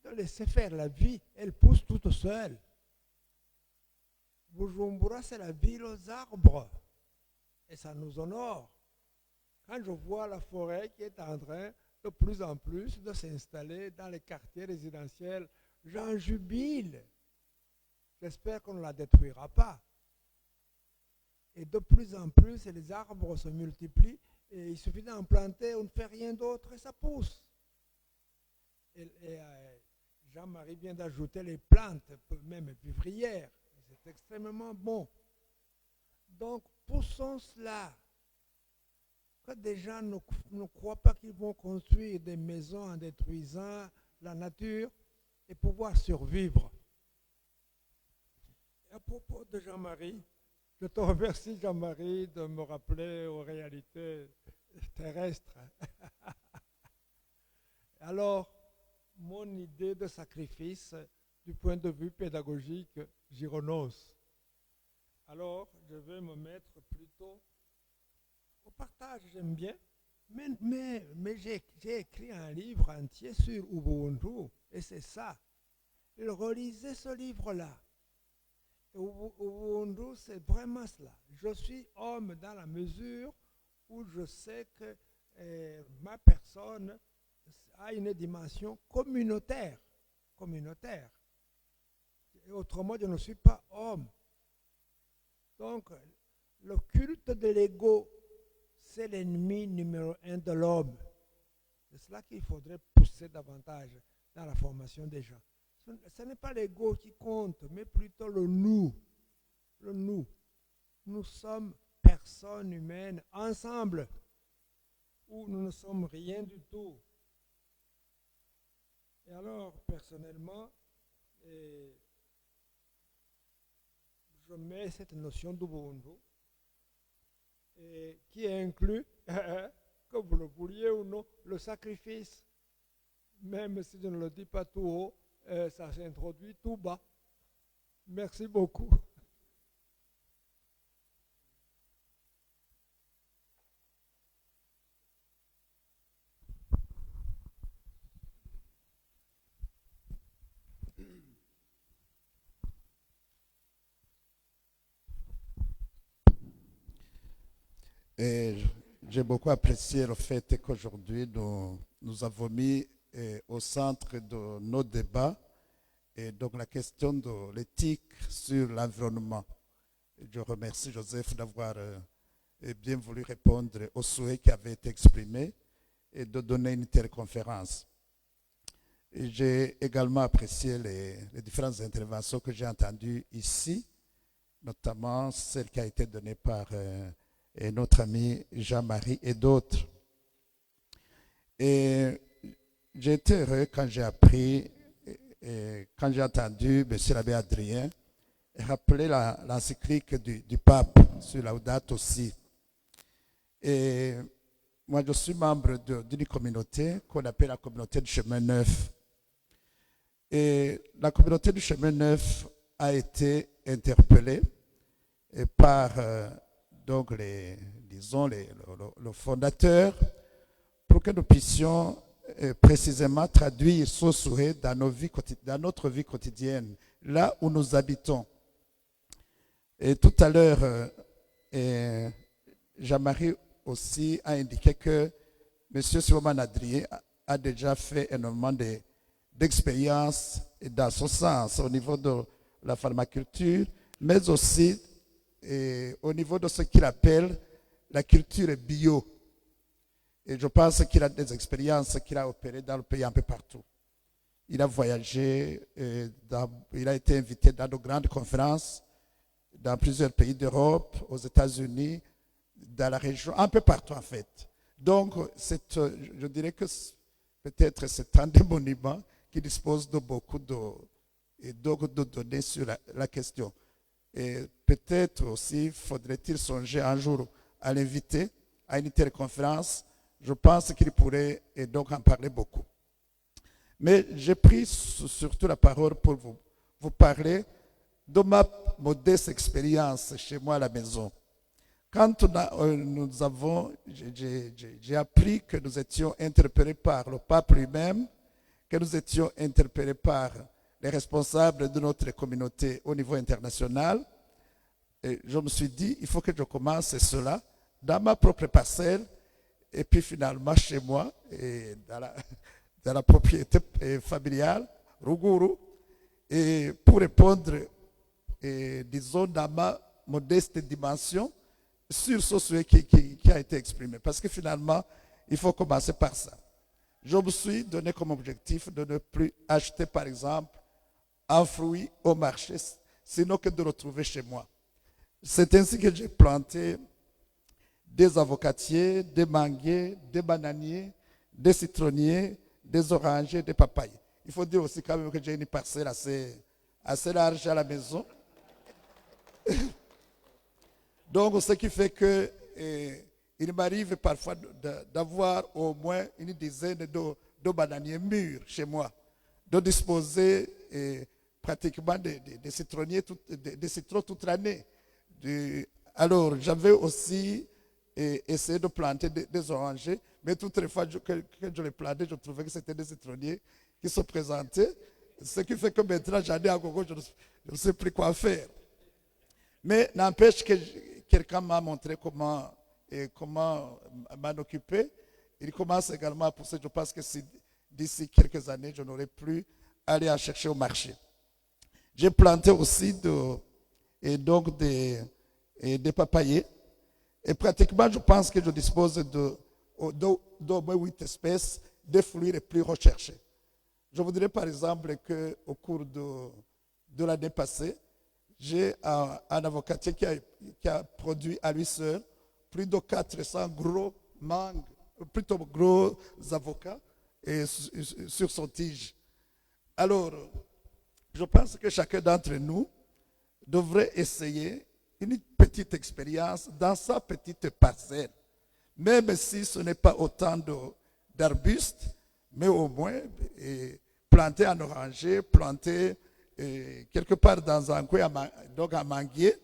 de laisser faire la vie, elle pousse toute seule. Bujumbura, c'est la ville aux arbres et ça nous honore. Quand je vois la forêt qui est en train de plus en plus de s'installer dans les quartiers résidentiels, j'en jubile. J'espère qu'on ne la détruira pas. Et de plus en plus, les arbres se multiplient et il suffit d'en planter, on ne fait rien d'autre et ça pousse. Jean-Marie vient d'ajouter les plantes, même vivrières. C'est extrêmement bon. Donc, poussons cela. Que des gens ne croient pas qu'ils vont construire des maisons en détruisant la nature et pouvoir survivre. Et à propos de Jean-Marie, je te remercie Jean-Marie de me rappeler aux réalités terrestres. Alors, mon idée de sacrifice du point de vue pédagogique, j'y renonce. Alors, je vais me mettre plutôt au partage, j'aime bien, mais j'ai écrit un livre entier sur Ubuntu, et c'est ça. Relisez ce livre-là. Ubuntu, c'est vraiment cela. Je suis homme dans la mesure où je sais que ma personne a une dimension communautaire. Communautaire. Et autrement, je ne suis pas homme. Donc, le culte de l'ego, c'est l'ennemi numéro 1 de l'homme. C'est cela qu'il faudrait pousser davantage dans la formation des gens. Ce n'est pas l'ego qui compte, mais plutôt le nous. Le nous. Nous sommes personnes humaines ensemble, où nous ne sommes rien du tout. Et alors, personnellement, je mets cette notion d'Ubuntu, qui inclut, que vous le vouliez ou non, le sacrifice. Même si je ne le dis pas tout haut, ça s'introduit tout bas. Merci beaucoup. Et j'ai beaucoup apprécié le fait qu'aujourd'hui, nous avons mis au centre de nos débats et donc la question de l'éthique sur l'environnement. Je remercie Joseph d'avoir bien voulu répondre aux souhaits qui avaient été exprimés et de donner une telle conférence. Et j'ai également apprécié les différentes interventions que j'ai entendues ici, notamment celle qui a été donnée par et notre ami Jean-Marie et d'autres. Et j'ai été heureux quand j'ai appris, quand j'ai entendu M. l'abbé Adrien rappeler l'encyclique du pape sur Laudato Si. Et moi, je suis membre d'une communauté qu'on appelle la communauté du chemin neuf. Et la communauté du chemin neuf a été interpellée par donc le fondateur, pour que nous puissions précisément traduire ce souhait dans notre vie quotidienne, là où nous habitons. Et tout à l'heure, Jean-Marie aussi a indiqué que M. Sivoman Adrien a déjà fait énormément d'expériences dans ce sens, au niveau de la pharmaculture, mais aussi au niveau de ce qu'il appelle la culture bio. Et je pense qu'il a des expériences qu'il a opérées dans le pays un peu partout. Il a voyagé, il a été invité dans de grandes conférences dans plusieurs pays d'Europe, aux États-Unis, dans la région, un peu partout en fait. Donc, je dirais que peut-être c'est un des monuments qui dispose de beaucoup de données sur la question. Et peut-être aussi faudrait-il songer un jour à l'inviter à une telle conférence. Je pense qu'il pourrait et donc en parler beaucoup. Mais j'ai pris surtout la parole pour vous parler de ma modeste expérience chez moi à la maison. Quand j'ai appris que nous étions interpellés par le pape lui-même, que nous étions interpellés par les responsables de notre communauté au niveau international, et je me suis dit, il faut que je commence cela dans ma propre parcelle, et puis finalement chez moi, et dans la propriété familiale, Ruguru, et pour répondre, disons, dans ma modeste dimension, sur ce souhait qui a été exprimé. Parce que finalement, il faut commencer par ça. Je me suis donné comme objectif de ne plus acheter, par exemple, un fruit au marché, sinon que de le trouver chez moi. C'est ainsi que j'ai planté des avocatiers, des manguiers, des bananiers, des citronniers, des orangers, des papayes. Il faut dire aussi quand même que j'ai une parcelle assez large à la maison. Donc, ce qui fait que il m'arrive parfois d'avoir au moins une dizaine de bananiers mûrs chez moi, de disposer pratiquement des citronniers, des citrons toute l'année. Alors, j'avais aussi essayé de planter des orangers, mais toutes les fois que je les plantais, je trouvais que c'était des citronniers qui se présentaient. Ce qui fait que maintenant, j'en ai à gogo, je ne sais plus quoi faire. Mais n'empêche que quelqu'un m'a montré comment m'en occuper. Il commence également à pousser. Je pense que d'ici quelques années, je n'aurai plus à aller à chercher au marché. J'ai planté aussi des papayers. Et pratiquement, je pense que je dispose d'au moins 8 espèces de fruits les plus recherchés. Je voudrais par exemple qu'au cours de l'année passée, j'ai un avocatier qui a produit à lui seul plus de 400 gros mangues, plutôt gros avocats sur son tige. Alors, je pense que chacun d'entre nous devrait essayer une petite expérience dans sa petite parcelle. Même si ce n'est pas autant d'arbustes, mais au moins planter un oranger, planter quelque part dans un coin, donc un manguier,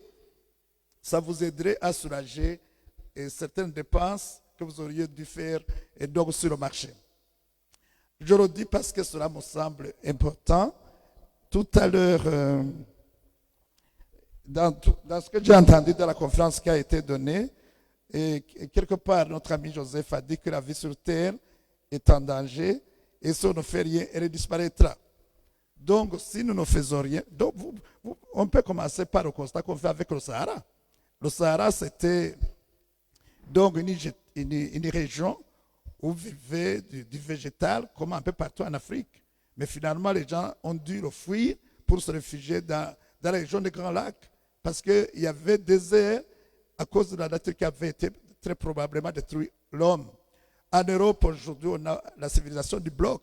ça vous aiderait à soulager certaines dépenses que vous auriez dû faire donc sur le marché. Je le dis parce que cela me semble important. Tout à l'heure, dans ce que j'ai entendu de la conférence qui a été donnée, et quelque part, notre ami Joseph a dit que la vie sur terre est en danger et si on ne fait rien, elle disparaîtra. Donc, si nous ne faisons rien, donc on peut commencer par le constat qu'on fait avec le Sahara. Le Sahara, c'était donc une région où vivait du végétal, comme un peu partout en Afrique. Mais finalement, les gens ont dû le fuir pour se réfugier dans la région des Grands Lacs, parce qu'il y avait des désert à cause de la nature qui avait été très probablement détruite l'homme. En Europe, aujourd'hui, on a la civilisation du bloc.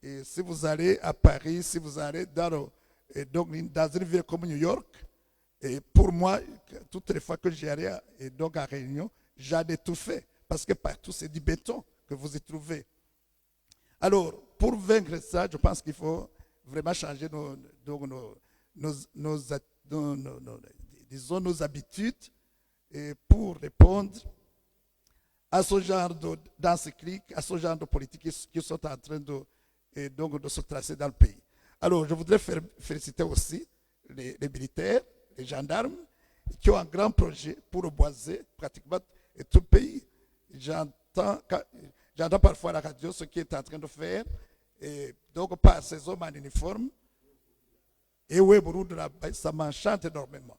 Et si vous allez à Paris, si vous allez dans une ville comme New York, et pour moi, toutes les fois que j'y allais à Réunion, j'en ai tout fait. Parce que partout, c'est du béton que vous y trouvez. Alors, pour vaincre ça, je pense qu'il faut vraiment changer nos habitudes et pour répondre à ce genre d'encyclique, à ce genre de politique qui sont en train de se tracer dans le pays. Alors, je voudrais féliciter aussi les militaires, les gendarmes, qui ont un grand projet pour reboiser pratiquement tout le pays. J'entends parfois à la radio ce qui est en train de faire, et donc par ces hommes en uniforme. Et oui, Burundi, ça m'enchante énormément.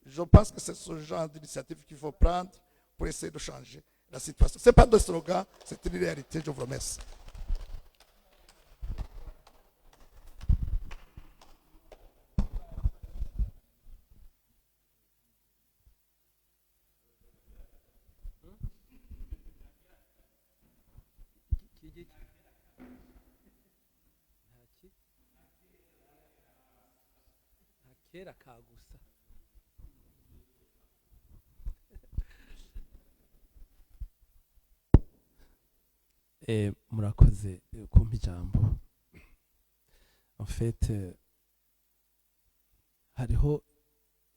Je pense que c'est ce genre d'initiative qu'il faut prendre pour essayer de changer la situation. Ce n'est pas de slogan, c'est une réalité. Je vous remercie. kera kagusa murakoze kumpa ijambo. En fait hariho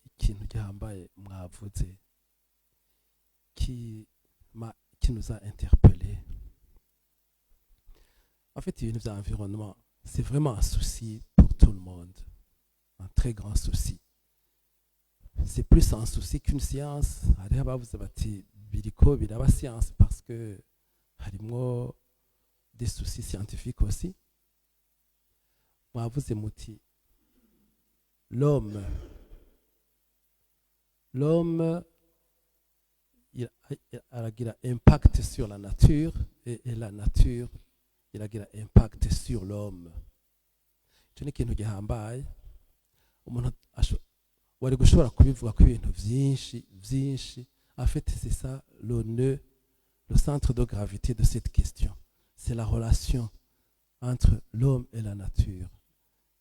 ikintu gihambaye mwavuze qui nous a interpellés. En fait, ibintu bya environnement, c'est vraiment un souci pour tout le monde. Un très grand souci. C'est plus un souci qu'une science. Hariho abavuze bati biriko biraba science parce que harimo des soucis scientifiques aussi. Mwavuze muti l'homme il a impact sur la nature et la nature iragira impact sur l'homme. Icyo ni ikintu gihambaye. Umuntu wari gushobora kubivuga ko ibintu byinshi. En fait, c'est ça le centre de gravité de cette question. C'est la relation entre l'homme et la nature.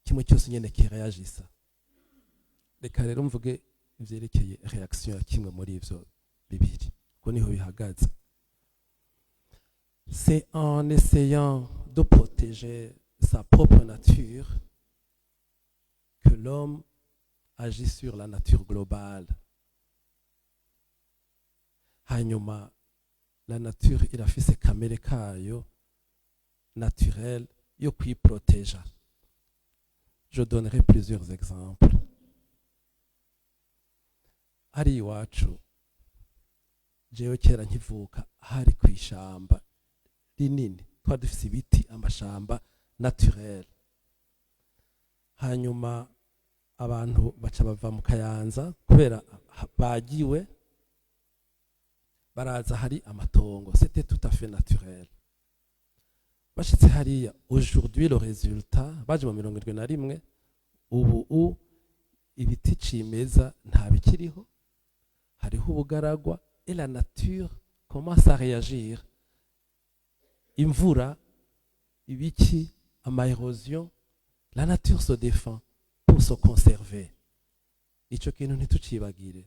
Kimwe cyose nyene kirayagisa. Reka rero mvuge ivyerekeye reaction ya kimwe muri ivyo bibiri. Ko niho bihagaze. C'est en essayant de protéger sa propre nature que l'homme agit sur la nature globale. Hanyuma, la nature irafise kamere kayo naturelle yo kwiproteja. Je donnerai plusieurs exemples. ari iwacu jewe kera nkivuka hari ku ishamba rinini twari dufise ibiti amashamba naturel hanyuma abantu baca bava mu Kayanza kubera bagiwe baraza hari amatongo c'était tout à fait naturel bashitse hariya aujourd'hui le résultat baje mu 71 ubu ibiti cimeza nta bikiriho hariho ubugaragwa et la nature commence à réagir imvura ibiki ama érosion la nature se défend pour se conserver ico kintu ntitucibagire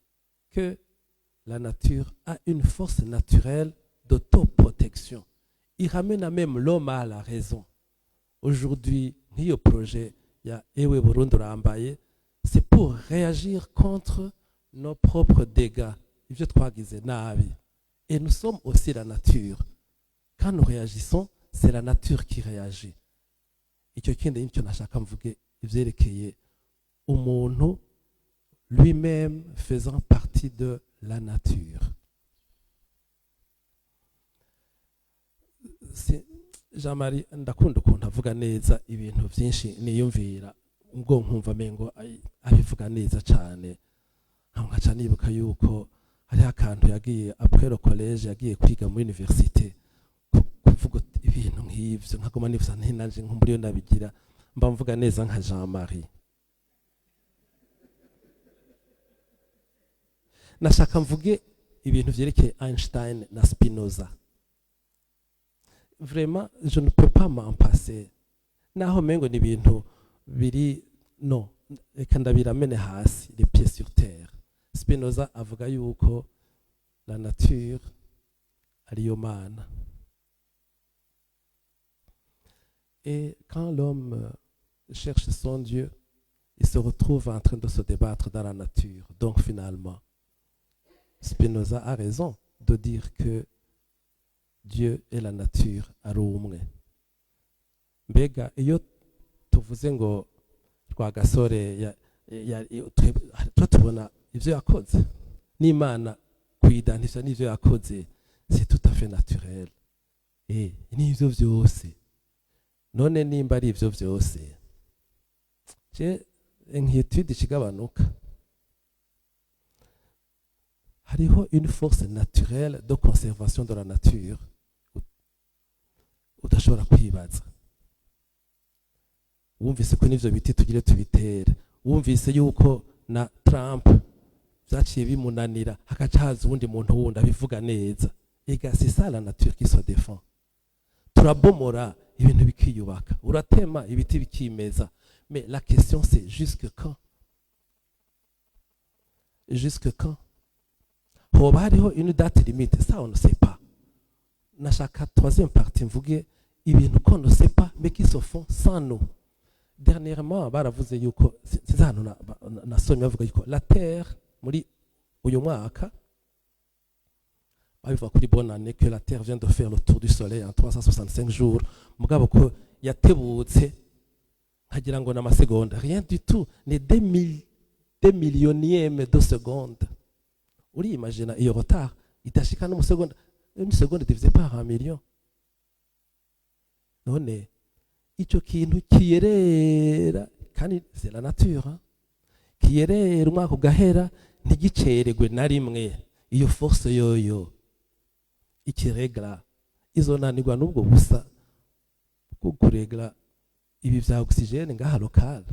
que la nature a une force naturelle d'autoprotection. Il ramène même l'homme à la raison. Aujourd'hui, le projet, Ewe Burundi Rambaye, c'est pour réagir contre nos propres dégâts. Et nous sommes aussi la nature. Quand nous réagissons, c'est la nature qui réagit. Lui-même faisant partie de la nature. Jean-Marie ndakunda ukuntu avuga neza ibintu byinshi niyumvira ubwo nkumva mengo abivuga neza cyane nkaca nibuka yuko hari akantu yagiye après le collège yagiye kwiga muri université kuvuga ibintu nk'ivyo nkagoma nifuza ntinanje nkumburiyo ndabigira mba mvuga neza nka Jean-Marie nashaka mvuge ibintu vyerekeye Einstein na Spinoza. Vraiment, je ne peux pas m'en passer. Naho mengo ni ibintu biri no reka ndabiramene hasi les pieds sur terre. Spinoza avuga yuko la nature ariyo mana. Et quand l'homme cherche son Dieu, il se retrouve en train de se débattre dans la nature. Donc finalement, Spinoza a raison de dire que Dieu et la nature ari umwe. Mbega iyo tuvuze ngo Rwagasore tubona ivyo yakoze n'Imana kuidentifia n'ivyo yakoze, c'est tout à fait naturel. N'ivyo vyose none nimba ari ivyo vyose je inquiétude ikigabanuka. Hariho une force naturelle de conservation de la nature udashobora kwibaza. Wumvise ko n'ivyo biti tugire tubitere, wumvise yuko na Trump vyaciye bimunanira hakaca haza uwundi muntu wundi abivuga neza. Ega c'est ça la nature qui se défend. Turabomora ibintu bikiyubaka, uratema ibiti bikimeza, mais la question c'est jusque quand? Jusque quand? Hoba hariho une date limite, ça on ne sait pas. Nashaka troisième partie mvuge ibintu qu'on ne sait pas mais qui se font sans nous. Dernièrement baravuze yuko sizano nasomye bavuga yuko la terre muri uyu mwaka babivuga kuri bonne année que la terre vient de faire le tour du soleil en 365 jours. Mugabo ko yatebutse nkagira ngo n'amasegonda, rien du tout, ni 2 millionième de seconde. Uri imagine iyo retard itashika no seconde, une seconde divisée par 1 million. None ico kintu kiyerera kandi c'est la nature, hein? Kiyerera umwaka ugahera ntigiceregwe na rimwe. Iyo force yoyo ikiregla izonanirwa n'ubwo busa kukuregla ibi vya oxygène ngaha local.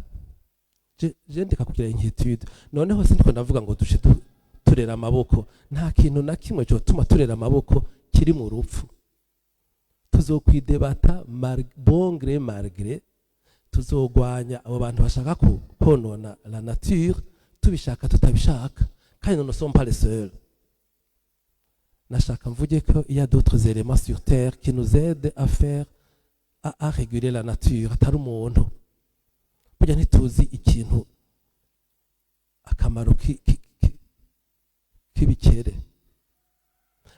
Je ndeka kugira inquiétude. Noneho sindiko ndavuga ngo dushe turera amaboko, nta kintu na kimwe cyo tuma turera amaboko kiri mu rupfu. Tuzokwidebata bon gré mal gré, tuzogwanya abo bantu bashaka konona la nature, tubishaka tutabishaka, kandi nous ne sommes pas les seuls. Nashaka mvuge ko il y a d'autres éléments sur terre qui nous aident à réguler la nature, atari umuntu. Burya ntituzi ikintu akamaro k'ibikere,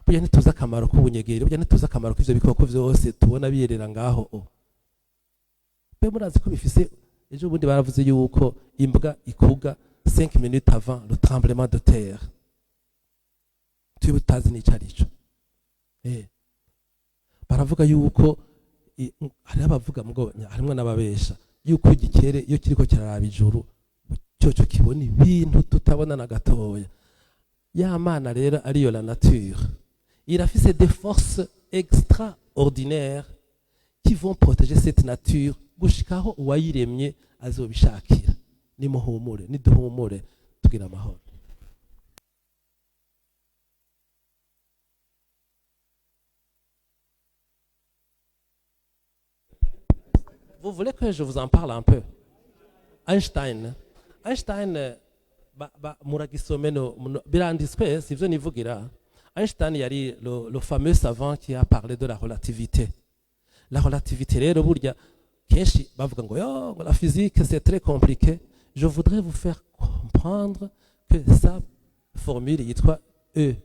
burya ntituzi akamaro k'ubunyegeri, burya ntituzi akamaro k'ivyo bikoko vyose tubona biyerera ngaho. Be murazi ko bifise, ejo bundi baravuze yuko imbwa ikuga 5 minutes avant le tremblement de terre. tube tutazi n'icyo ari cyo. Baravuga yuko hariho abavuga ngo harimo n'ababesha yuko igikere iyo kiriko kiraraba ijuru cyoco kibona ibintu tutabona na gatoya. Ya mana rero ariyo la nature irafise des forces extraordinaires qui vont protéger cette nature gushikaho uwayiremye azobishakira. Nimuhumure, niduhumure, tugira amahoro. Vous voulez que je vous en parle un peu? Einstein, muragisome biranditswe sivyo nivugira. Einstein yari le fameux savant qui a parlé de la relativité. La relativité rero burya kenshi bavuga ngo yo la physique c'est très compliqué. Je voudrais vous faire comprendre que sa formule yitwa E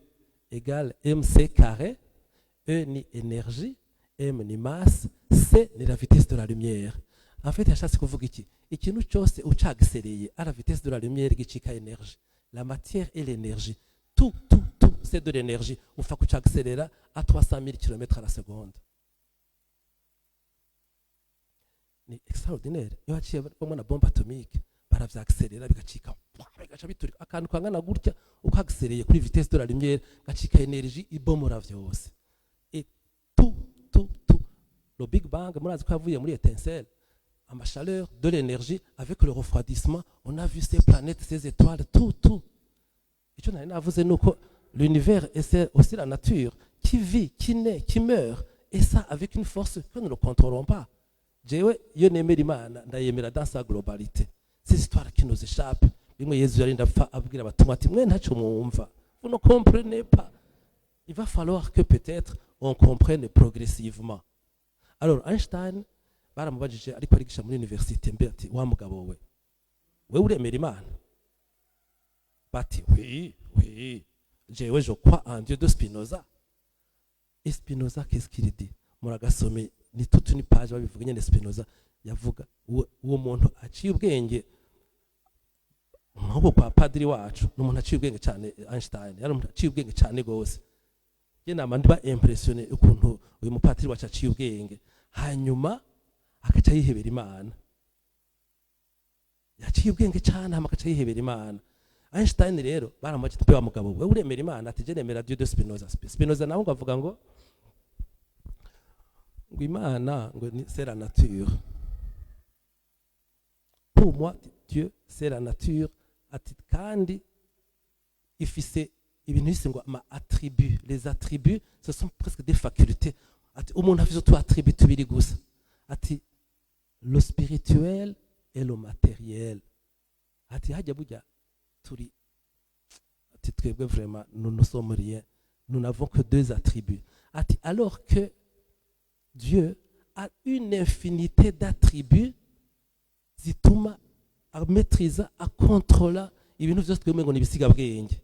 égale mc carré. E ni énergie, m ni masse, c ni la vitesse de la lumière. En fait yashatse kuvuga iki? Ikintu cyose ucagisereye à la vitesse de la lumière gicika énergie. La matière et l'énergie, tout c'est de l'énergie. Ufa kucagiserera à 300 000 km à la seconde. Ni extraordinaire. Iyo haciye bomwe na bombe atomique baravyagiserera bigacika bigaca biturika akantu kangana gutya ukagisereye kuri vitesse de la lumière gacika énergie ibomora vyose. Et tout le Big Bang murazi ko yavuye muri étincelle, ma chaleur, de l'énergie, avec le refroidissement, on a vu ces planètes, ces étoiles, tout. Et tu n'as pas vu l'univers et c'est aussi la nature qui vit, qui naît, qui meurt, et ça avec une force que nous ne contrôlons pas. Jewe yo nemera Imana ndayemera dans sa globalité. Ces histoires qui nous échappent, bimwe Yesu yarinda abwira abatumwa ati mwe ntacyo mwumva. Vous ne comprenez pas. Il va falloir que peut-être on comprenne progressivement. Alors Einstein baramubajije ariko arigisha muri université mbe ati wa mugabo we uremera Imana? Bati oui jewe je crois en Dieu de Spinoza. Et Spinoza qu'est-ce qu'il dit? Muragasome ni toute une page babivuga nyene Spinoza yavuga uwo muntu aciye ubwenge nk'uko kwa padiri wacu n'umuntu aciye ubwenge cyane. Einstein yari umuntu aciye ubwenge cyane gose. Je nama ndiba impressionné ukuntu uyu mupadiri wacu aciye ubwenge hanyuma akaca yihebera Imana. Yaciye ubwenge cyane hama akaca yihebera Imana. Einstein rero baramwaje mpe wa mugabo we uremera Imana? Ati je nemera Dieu de Spinoza. Spinoza naho ngavuga ngo Imana ngo c'est la nature. Pour moi Dieu c'est la nature. Ati kandi ifise ibintu bise ngo ama attributs. Les attributs ce sont presque des facultés. Ati umuntu afise two attributs tubiri gusa. Ati le spirituel et le matériel. Ati hajya burya turi ati twebwe vraiment nous ne sommes rien. Nous n'avons que deux attributs. Ati alors que Dieu a une infinité d'attributs zituma a maîtriser, a contrôler ibintu byose twemwe ngo nibisiga bwenge.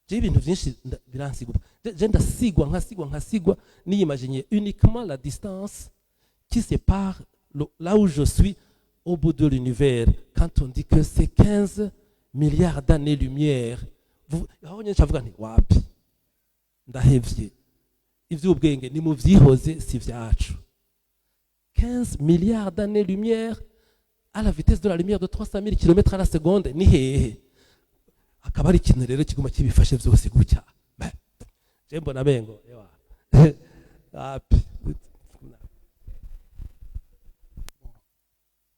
Je ibintu byinshi biransigwa. Je ndasigwa niyimaginer uniquement la distance qui sépare là où je suis au bout de l'univers. Quand on dit que c'est 15 milliards d'années-lumière, vous chavuga nti wapi ndahevye ivy'ubwenge ni mu vyihoze si vyacu. 15 milliards d'années-lumière à la vitesse de la lumière de 300 000 km à la seconde ni hehe. Akaba ari ikintu rero kiguma kibifashe vyose gutya. Je mbona bengo wapi.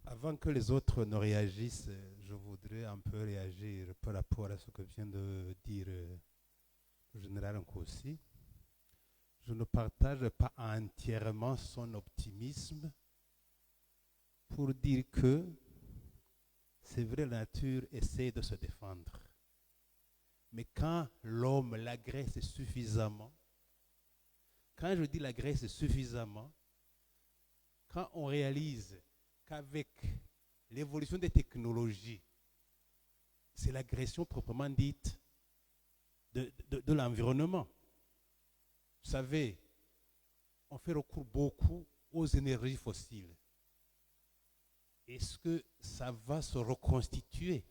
Avant que les autres ne réagissent, je voudrais un peu réagir par rapport à ce que vient de dire le général Nkosi. Je ne partage pas entièrement son optimisme pour dire que c'est vrai, la nature essaie de se défendre. Mais quand l'homme l'agresse suffisamment, quand je dis l'agresse suffisamment, quand on réalise qu'avec l'évolution des technologies, c'est l'agression proprement dite de l'environnement. Vous savez, on fait recours beaucoup aux énergies fossiles. Est-ce que ça va se reconstituer?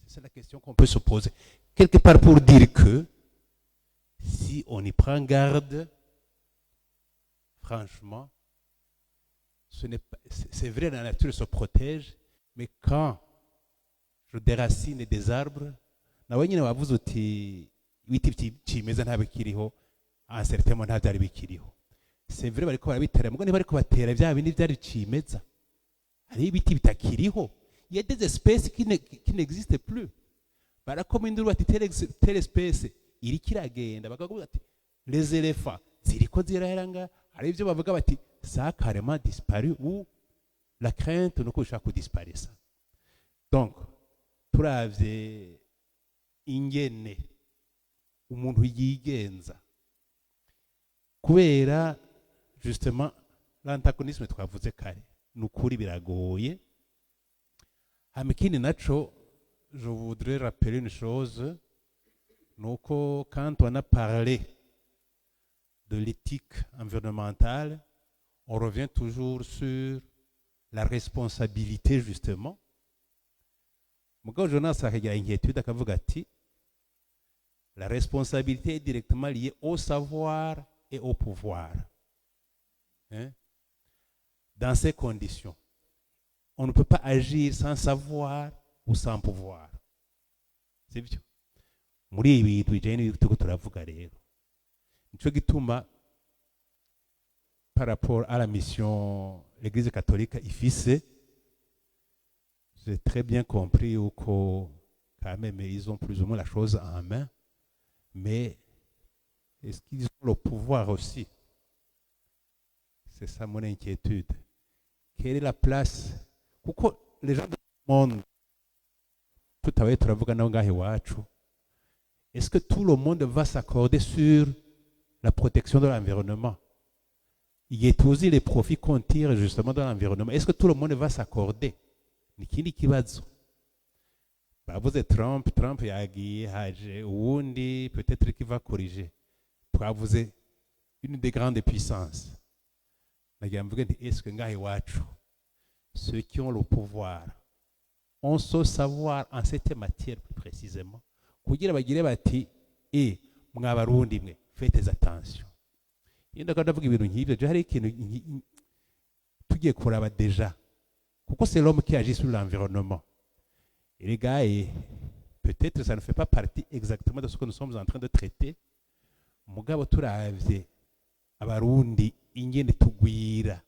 C'est la question qu'on peut se poser. Quelque part pour dire que si on y prend garde, franchement, c'est vrai, la nature se protège, mais quand je déracine des arbres, nawe nyine wavuze uti ibiti kimeza nta bikiriho, ancertement nta byari bikiriho. C'est vrai bariko barabitera, mugo ntibariko batera bya bindi byari kimeza. Hari ibiti bitakiriho. Il y a des espèces qui n'existent plus. Barakoma induru bati telle espèce iri kiragenda, bakavuga ati les éléphants ziriko zirahera, hari ibyo bavuga bati ça a carrément disparu ou la crainte nuko bishaka kudisparaître. Donc turavye ingene umuntu yigenza kubera justement l'antagonisme twavuze kare nukuri biragoye. Hamikini nacho, je voudrais rappeler une chose, nuko quand on a parlé de l'éthique environnementale, on revient toujours sur la responsabilité justement. Mugabo Jonas akagira inquiétude akavuga ati la responsabilité est directement liée au savoir et au pouvoir. Hein? Dans ces conditions, on ne peut pas agir sans savoir ou sans pouvoir. C'est bien. Muri ibi tujanye n'ibituko turavuga rero. Nico gituma par rapport à la mission l'Église catholique ifise, j'ai très bien compris que quand même ils ont plus ou moins la chose en main, mais est-ce qu'ils ont le pouvoir aussi? C'est ça mon inquiétude. Quelle est la place? Pourquoi les gens du monde, tout à l'heure turavuga naho ngaho iwacu, est-ce que tout le monde va s'accorder sur la protection de l'environnement? Il y a aussi les profits qu'on tire justement de l'environnement. Est-ce que tout le monde va s'accorder? Nikindi kibazo. Bavuze Trump yagiye haje uwundi peut-être qu'il va corriger. Twavuze une des grandes puissances. Nagira mvuge nti est-ce que ngaho iwacu ceux qui ont le pouvoir ont ce savoir en cette matière plus précisément kugira bagire bati mwabarundi mwe faites attention. Yenda kandi avuga ibintu nk'ibyo je hari ikintu tugiye kuraba déjà kuko c'est l'homme qui agit sur l'environnement. Et les gars, peut-être ça ne fait pas partie exactement de ce que nous sommes en train de traiter. Mugabo turavye abarundi ingene tugwira.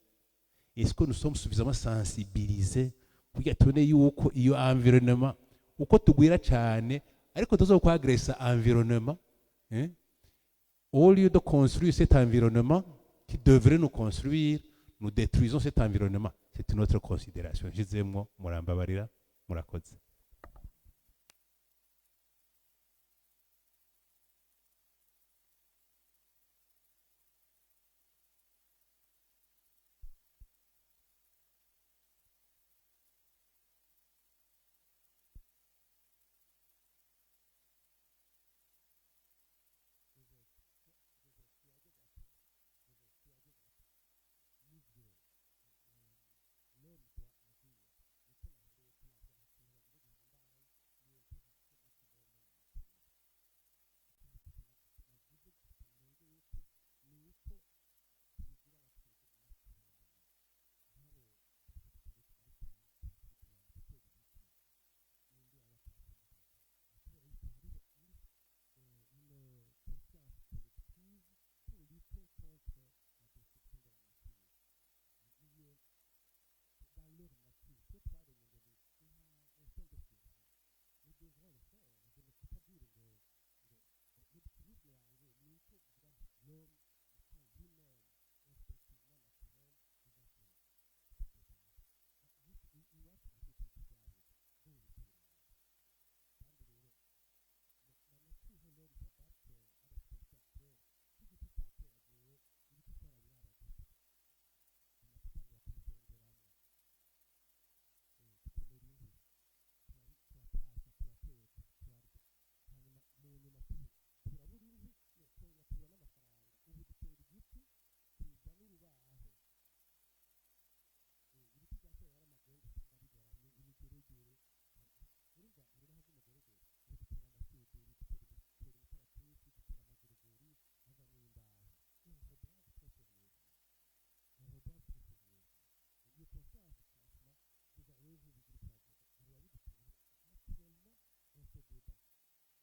Est-ce que nous sommes suffisamment sensibilisés kugira tubone yuko iyo environnement uko tugwira cyane ariko tuzokwagresser environnement, hein? Au lieu de construire cet environnement qui devrait nous construire, nous détruisons cet environnement. C'est une autre considération. Jizemwo murambabarira murakoze.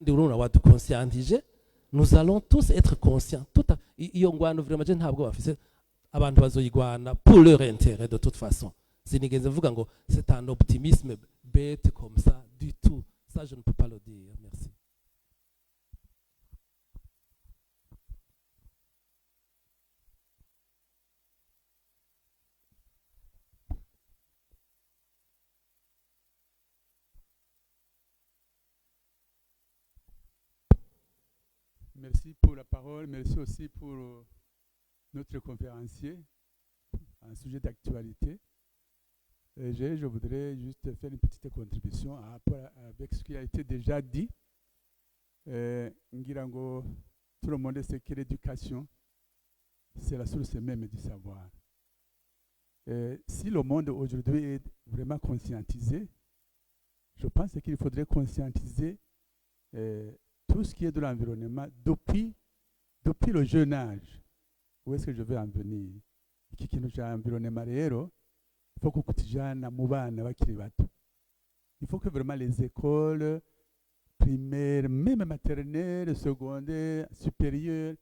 urumva wadukonscientije, nous allons tous être conscients. Iyo ngwano vraiment je ntabwo bafise abantu bazoyigwana pour leur intérêt de toute façon. Sinigeze mvuga ngo c'est un optimisme bête comme ça du tout. Ça je ne peux pas le dire. Merci. Merci pour la parole, merci aussi pour notre conférencier, un sujet d'actualité. Je voudrais juste faire une petite contribution à rapport avec ce qui a été déjà dit. Ngirango, tout le monde sait que l'éducation, c'est la source même du savoir. Si le monde aujourd'hui est vraiment conscientisé, je pense qu'il faudrait conscientiser tout ce qui est de l'environnement depuis le jeune âge. Où est-ce que je veux en venir? Iki kintu cya environnement rero, il faut kukutijana mu bana bakiri bato. Il faut que vraiment les écoles primaires, même maternelles, secondaires, supérieures,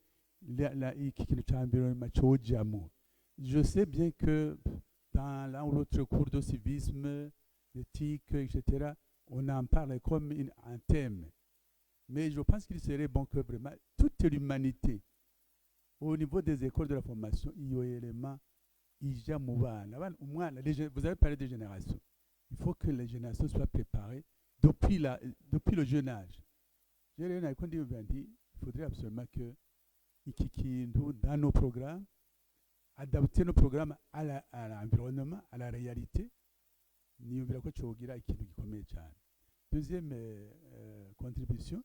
iki kintu cya environnement cyojamo. Je sais bien que dans l'un ou l'autre cours de civisme, d'éthique, etc., on en parle comme un thème. Mais je pense qu'il serait bon que vraiment toute l'humanité, au niveau des écoles de la formation, il y a un élément, vous avez parlé de génération. Il faut que les générations soient préparées depuis le jeune âge. Il faudrait absolument que dans nos programmes, adapter nos programmes à l'environnement, à la réalité. Deuxième contribution,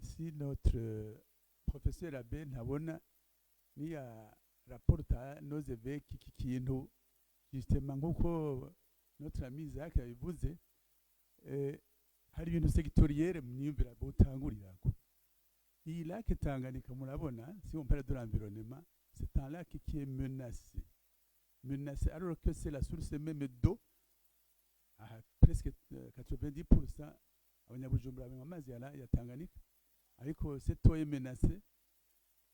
si notre professeur Abbé Nabona ni rapporta nos évêques qui nous justement nk'uko notre ami Isaac yabivuze, hari ibintu sectoriel mwiyumvira butangurirako. Iyi lac Tanganyika murabona, si on parle de l'environnement, c'est un lac qui est menacé. Menacé alors que c'est la source même d'eau. Presque 90% abanyabujumbura banywa amazi ya Tanganyika, ariko cette eau est menacée.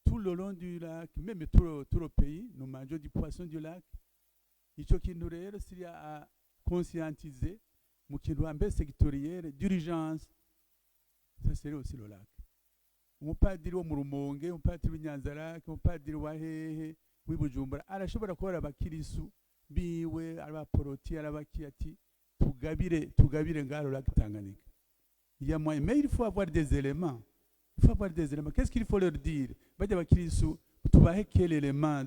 Tout le long du lac, même tout le pays, nous mangeons du poisson du lac. Ico kintu rero s'il y a à conscientiser mu kintu ambe sectoriel d'urgence, ça serait aussi le lac. Umupadiri wo mu Rumonge, umupadiri w'Inyanzarake, umupadiri wa hehe w'ibujumbura arashobora kuba abakirisu biwe abaporoti arabakiyati tugabire ngalo lac Tanganyika. Il y a moyen, mais il faut avoir des éléments. Il faut avoir des éléments. Qu'est-ce qu'il faut leur dire? Bajya bakirisu tubahe quel élément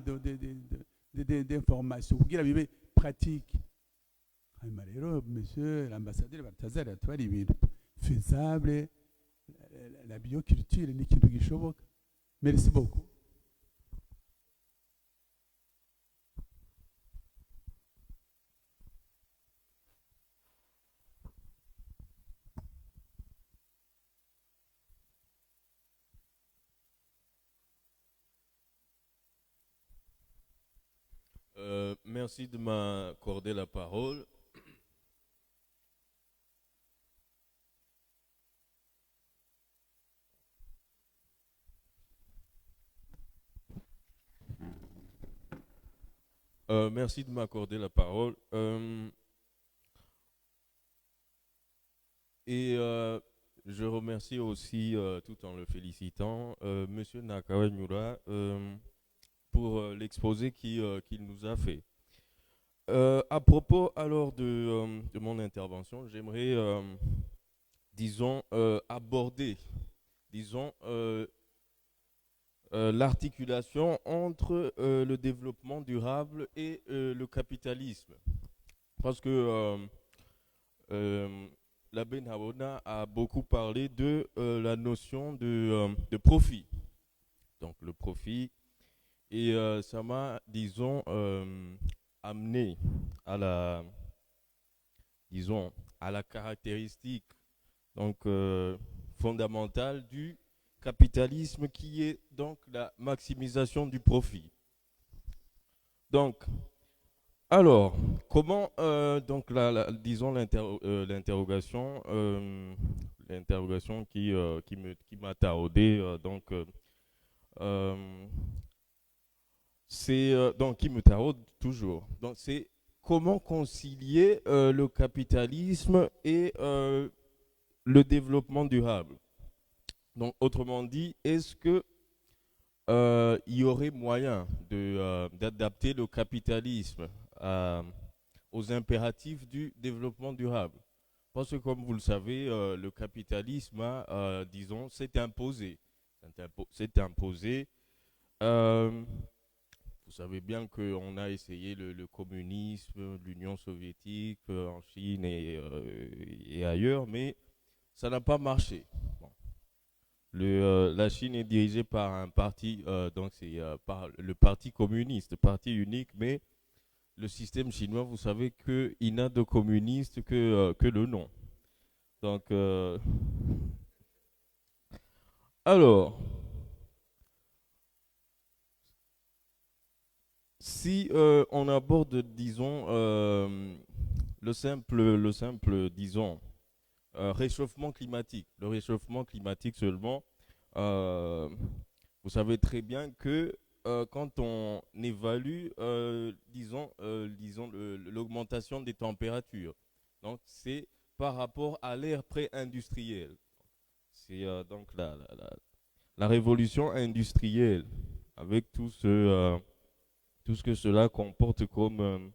d'information kugira bibe pratique. Hanyuma rero monsieur l'ambassadeur Balthazar atwari ibintu faisable, la bioculture ni ikintu gishoboka. Merci beaucoup. Merci de m'accorder la parole. Merci de m'accorder la parole. Je remercie aussi, tout en le félicitant, Monsieur Nakawemura pour l'exposé qu'il nous a fait. À propos alors de mon intervention, j'aimerais, disons, aborder, disons, l'articulation entre le développement durable et le capitalisme. Parce que l'abbé Nabona a beaucoup parlé de la notion de profit. Donc le profit, et ça m'a, disons, amené à la, disons, à la caractéristique donc fondamentale du capitalisme, qui est donc la maximisation du profit. Donc, alors, comment, donc, disons l'interrogation, l'interrogation qui m'a taraudé. Donc qui me taraude toujours. Donc c'est comment concilier le capitalisme et le développement durable. Donc autrement dit, est-ce que il y aurait moyen d'adapter le capitalisme aux impératifs du développement durable? Parce que comme vous le savez, le capitalisme disons, s'est imposé. Vous savez bien qu'on a essayé le communisme, l'Union soviétique en Chine et ailleurs, mais ça n'a pas marché. Bon. La Chine est dirigée par un parti, donc c'est par le parti communiste, parti unique, mais le système chinois, vous savez qu'il n'a de communiste que le nom. Donc, alors, si on aborde, disons, le simple, disons, réchauffement climatique, le réchauffement climatique seulement, vous savez très bien que quand on évalue, disons, l'augmentation des températures, donc c'est par rapport à l'ère pré-industrielle. C'est donc la révolution industrielle, avec tout ce que cela comporte comme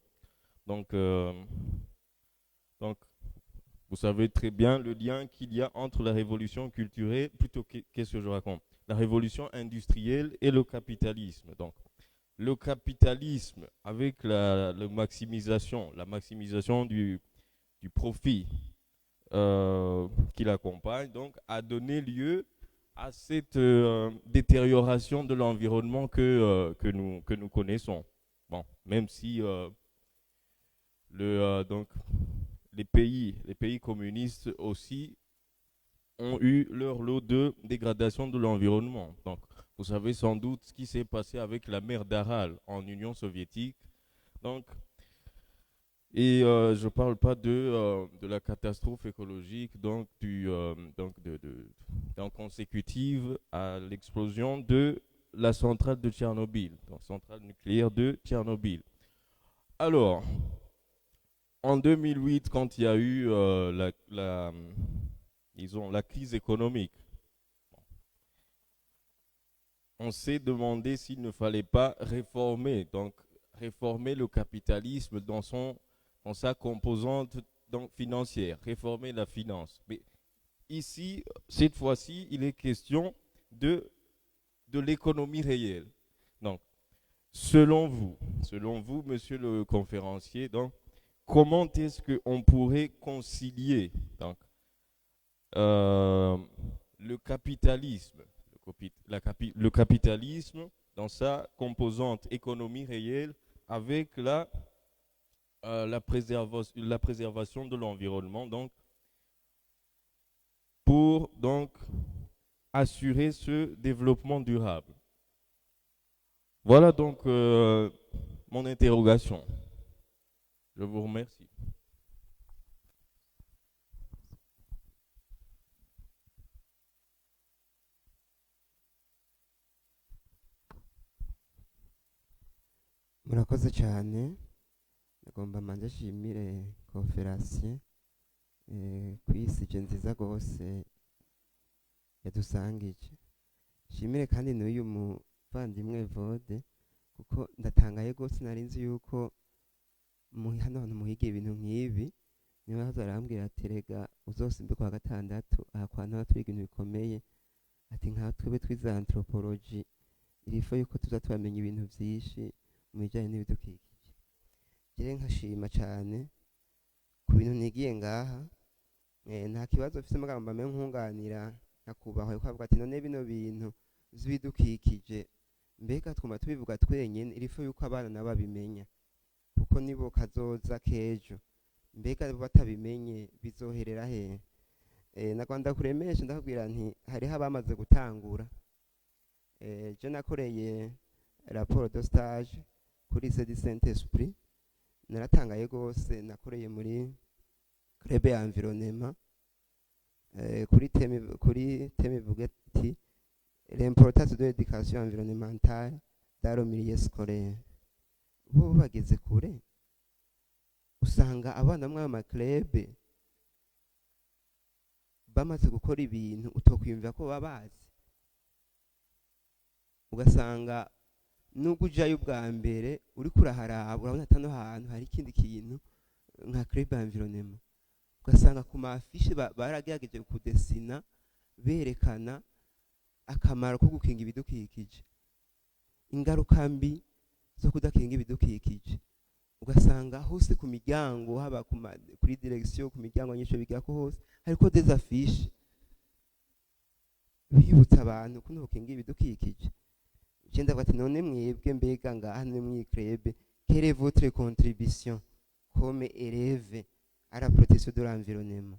donc vous savez très bien le lien qu'il y a entre la révolution culturelle, plutôt qu'est-ce que je raconte, la révolution industrielle et le capitalisme. Donc le capitalisme avec la maximisation du profit qui l'accompagne, donc a donné lieu à cette détérioration de l'environnement que nous connaissons. Bon, même si donc les pays communistes aussi ont eu leur lot de dégradation de l'environnement. Donc, vous savez sans doute ce qui s'est passé avec la mer d'Aral en Union soviétique. Donc, et je ne parle pas de la catastrophe écologique, donc consécutive à l'explosion de la centrale de Tchernobyl, donc centrale nucléaire de Tchernobyl. Alors, en 2008, quand il y a eu la crise économique, on s'est demandé s'il ne fallait pas réformer le capitalisme dans sa composante donc financière, réformer la finance. Mais ici, cette fois-ci, il est question de l'économie réelle. Donc, selon vous, monsieur le conférencier, donc, comment est-ce qu'on pourrait concilier donc, le capitalisme dans sa composante économie réelle avec la préservation de l'environnement, donc pour donc assurer ce développement durable. Voilà donc mon interrogation. Je vous remercie. murakoze cyane nagomba manje ashimire konferansiye kw'isije nziza rwose yadusangije shimire kandi n'uyu muvandimwe Vode kuko ndatangaye rwose nari nzi yuko hano hantu muhiga ibintu nk'ibi niba hazarambwira ati rega uzosimbe kwa gatandatu aha kwa ntaho twiga ibintu bikomeye ati nka twebwe twize anthropology irifo yuko tuza turamenya ibintu byinshi mu bijyanye n'ibidukikije jyewe nkashima cyane ku bintu nigiye ngaha nta kibazo mfite amagambo amwe nkunganira nyakubahwa yuko avuga ati none bino bintu by'ibidukikije mbega twuma tubivuga twenyine irifo yuko abana nabo babimenya kuko nibo kazoza k'ejo mbega batabimenye bizoherera hehe nagomba kuremesha ndakubwira nti hariho abamaze gutangura je nakoreye raporo de stage kuri Sedi Saint Esprit naratangaye rwose nakoreye muri club ya environnement kuri teme ivuga iti l'importance de l'éducation environnementale dans le milieu scolaire. Bo bageze kure usanga abana mw'ayo maklebe bamaze gukora ibintu utokwiyumvira ko baba bazi, ugasanga nubwo ujayo ubwa mbere uriko uraharaba urabona atano hantu hari ikindi kintu nka club environnement, ugasanga ku mafishe baragerageje kudesina berekana akamaro ko gukinga ibidukikije, ingaruka mbi zo kudakinga ibidukikije, ugasanga hose ku miryango haba kuri direction ku miryango nyinshi bigira ko hose hariko des affiches bibutsa abantu ko gukinga ibidukikije. Je ndavuga ati none mwebwe mbega ngaha ni mw'ikrebe, quelle est votre contribution comme élève à la protection de l'environnement?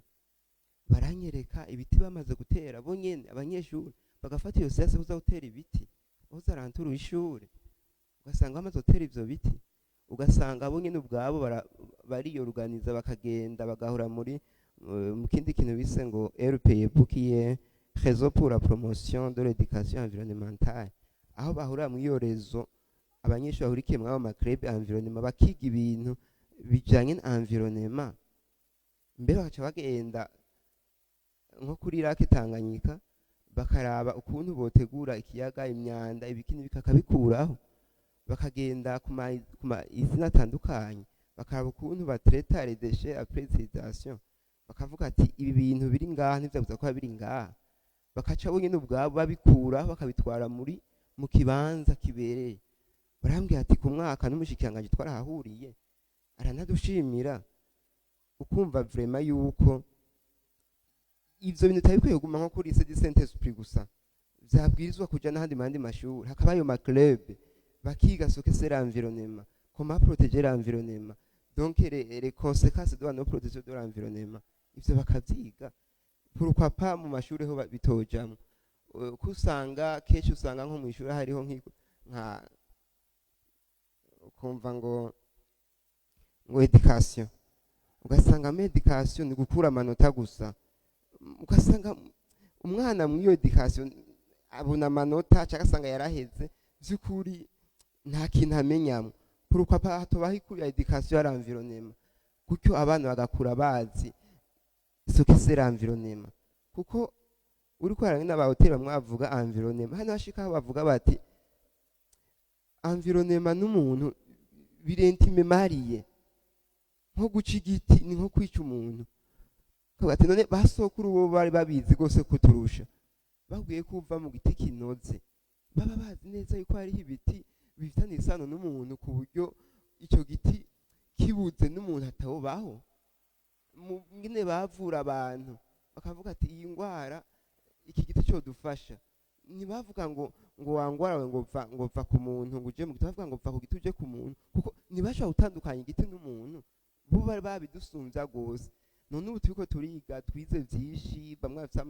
Baranyereka ibiti bamaze gutera bo nyene abanyeshuri bagafata iyo siasa kuza gutera ibiti uza arantura ishuri, ugasanga bamaze gutera ivyo biti, ugasanga bo nyene ubwabo bariyoruganiza bakagenda bagahura muri mu kindi kintu bise ngo RPE qui est réseau pour la promotion de l'éducation environnementale, aho bahurira mu iyo rezo abanyeshuri bahurikiye muri abo maklebe environnement bakiga ibintu bijanye na environnement, mbere bagaca bagenda nko kuri Lake Tanganyika bakaraba ukuntu botegura ikiyaga, imyanda, ibikini bikakabikuraho, bakagenda ku izina atandukanye bakaraba ukuntu batreta les déchets après utilisation, bakavuga ati ibi bintu biri ngaha ntivyabuza ko biri ngaha, bakaca bonyene ubwabo babikuraho bakabitwara mu kibanza kibereye. Barambwira ati ku mwaka n'umushikiranganje twarahahuriye aranadushimira, ukumva vraiment yuko ivyo bintu tabikwiye kuguma nko kuri lycée du Saint-Esprit gusa, vyabwirizwa kuja n'ahandi mandi mashuri hakaba ayo maclub bakiga ce que c'est l'environnement, comment protéger l'environnement, donc les conséquences de la non protection de l'environnement, ivyo bakavyiga. Pourquoi pas mu mashuri ho bitojamwo, kusanga kenshi usanga nko mu ishuri hariho nka kumva ngo education, ugasanga education ni gukura amanota gusa, ugasanga umwana mu iyo education abona amanota cyangwa yaraheze by'ukuri nta kintu amenyamo. Pourquoi pas hatobaho ikuru education ya l'environnement, gutyo abana bagakura bazi ce que c'est l'environnement, kuko uri kwaranye n'abahoteli bamwe bavuga environnement, hano hashika bavuga bati environnement n'umuntu birentime mariye, nko guca igiti ni nko kwica umuntu. Ati none basokuru bo bari babizi gose kuturusha, babwiye kuva mu giti kinoze baba bazi neza yuko hariho ibiti bifitanye isano n'umuntu ku buryo icyo giti kibuze n'umuntu atawubaho. Ngine bavura abantu bakavuga ati iyi ngwara iki giti cyo dufasha, ntibavuga ngo wangwara we ngo va ku muntu ngo uje mu giti, bavuga ngo va ku giti uje ku muntu, kuko ntibashobora gutandukanya igiti n'umuntu, bo bari babidusumbya gose. None ubu turiko turiga twize vyinshi, bamwe bafite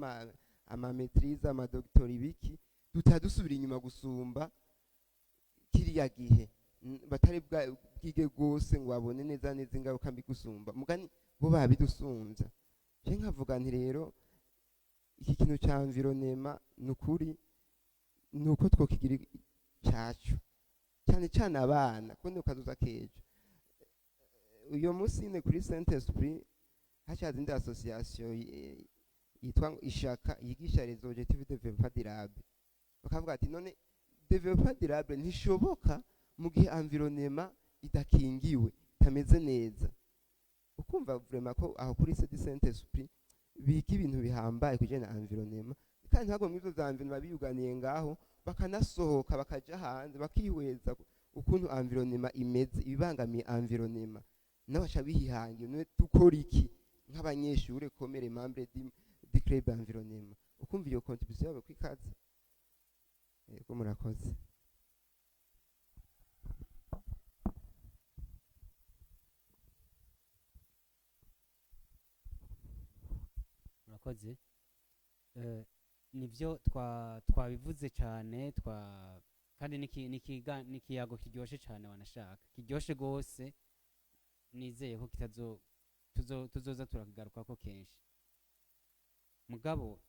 amametrize amadoktori biki, dutadusubira inyuma gusumba kiriya gihe batari bwige gose ngo babone neza neza ingaruka mbi gusumba, mugani bo babidusumbya. Je nkavuga nti rero iki kintu cya environnement nukuri nuko twokigira cyacu cyane cyane abana kuko kazuza kejo. Uyo munsi ne kuri Saint-Esprit hashaze indi association yitwa Ishaka yigisha les objectifs de développement durable, bakavuga ati none développement durable ntishoboka mu gihe environnement idakingiwe itameze neza. Ukumva vraiment ko aho kuri Saint-Esprit biki ibintu bihambaye kujena environnement, kandi ntabwo mwizo za environnement biyuganiye ngaho, bakanasohoka bakaja hanze bakihweza ukuntu environnement imeze, ibibangamiye environnement n'abaca bihihangiye none dukora iki nk'abanyeshuri komere membre du club environnement. Ukumva iyo contribution yabo kwikaze. Yego murakoze. Murakoze. Nivyo twabivuze cyane kandi n'ikiyago kiryoshe cyane wanashaka kiryoshe gose, nizeye ko tuzoza turakigaruka ko kenshi. mugabo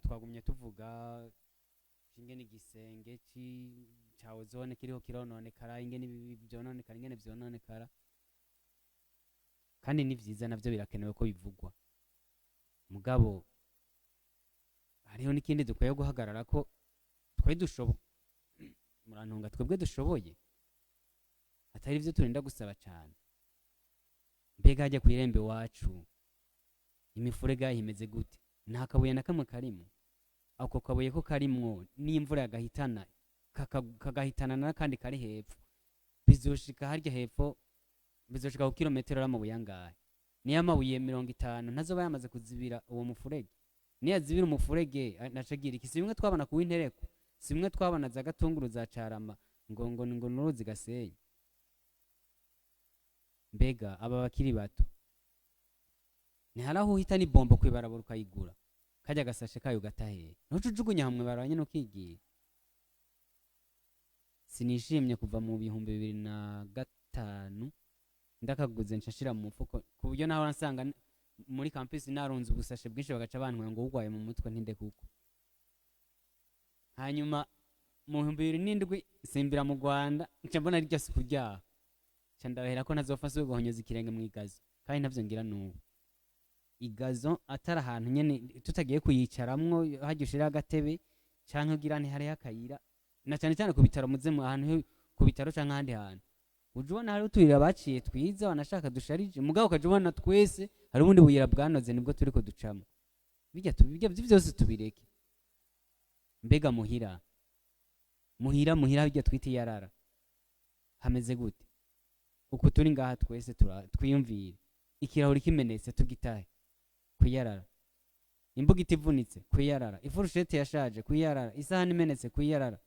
twagumye tuvuga ingene igisenge ca ozone kiriho kirononekara, ingene vyononekara, ingene vyononekara, kandi ni vyiza navyo birakenewe ko bivugwa, mugabo hariho n'ikindi dukwiye guhagarara ko twe dushoboye, murantunga, twebwe dushoboye atari ivyo turinda gusaba cane. Mbega hajya kw'irembo iwacu imifurege yaho imeze gute? Nta kabuye na kamwe karimo. Ako kabuye ko karimwo n'imvura yagahitana kagahitana n'akandi kari hepfo, bizoshika harya hepfo, bizoshika ku kilometero y'amabuye angahe? Niyo amabuye 50 ntazoba yamaze kuzibira uwo mufurege. Niyo azibira umufurege nacagira iki? Si bimwe twabona ku w'Intereko, si bimwe twabona za Gatunguru za Carama ngo n'uruzi Gasenyi. Mbega aba bakiri bato ntiharaho uhita n'ibombo kwibarabara ukayigura, kajya gasashe kayo gatahe ntucujugunya hamwe baranye no kigira. Sinishimye kuva mu 2005 ndakaguze nshashira mu mufuko, ku buryo naho nasanga muri campus narunze ubusashe bwinshi bagaca bantwara ngo ugwaye mu mutwe ntinde kuko. Hanyuma mu 2007 simbira mu Rwanda nca mbona rirya suku ryaho, nca ndabahera ko ntazofasa guhonyoza ikirenge mu igazo, kandi ntavyo ngira n'ubu. Igazo atari ahantu nyene tutagiye kuyicaramwo hajya ushira agatebe canke ugira ntihari akayira, na cyane cyane ku bitaro muze mu ahantu ku bitaro canke ahandi hantu uje ubona hari uturira baciye twiza wanashaka dusharije, mugabo ukaje ubona twese hari ubundi buyira bwanoze nibwo turiko ducamo. Bijya byose tubireke. Mbega muhira bijya twite yarara hameze gute? Uko turi ngaha twese twiyumvire, ikirahuri kimenetse tugitahe kuyarara, imbuga itivunitse kuyarara, ifurushete yashaje kuyarara, isahani imenetse kuyarara,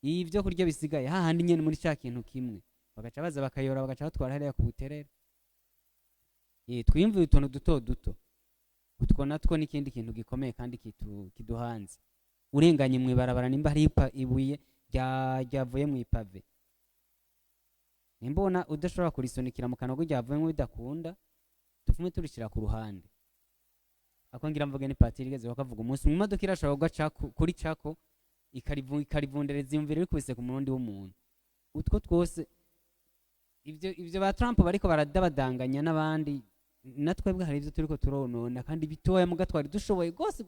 ivyo kurya bisigaye hahandi nyene muri cya kintu kimwe bagaca baza bakayora bagaca batwara hariya ku buterere. Twiyumvire utuntu duto duto utwo natwo n'ikindi kintu gikomeye kandi kiduhanze. Urenganye mu ibarabara nimba hari ibuye ryavuye mu ipave, nimbona udashobora kurisunikira mu kanwa ryavuye mu bidakunda, tuvume turishira ku ruhande. Akongira mvuge ni patiri igeze bakavuga umunsi mu imodoka irashobora kugaca kuri cako ikarivundereza imvire rikubise ku murundi w'umuntu. Utwo twose ivyo ba Trump bariko baradabadanganya n'abandi, natwebwe hari ivyo turiko turonona kandi bitoya mu gatwari dushoboye gose.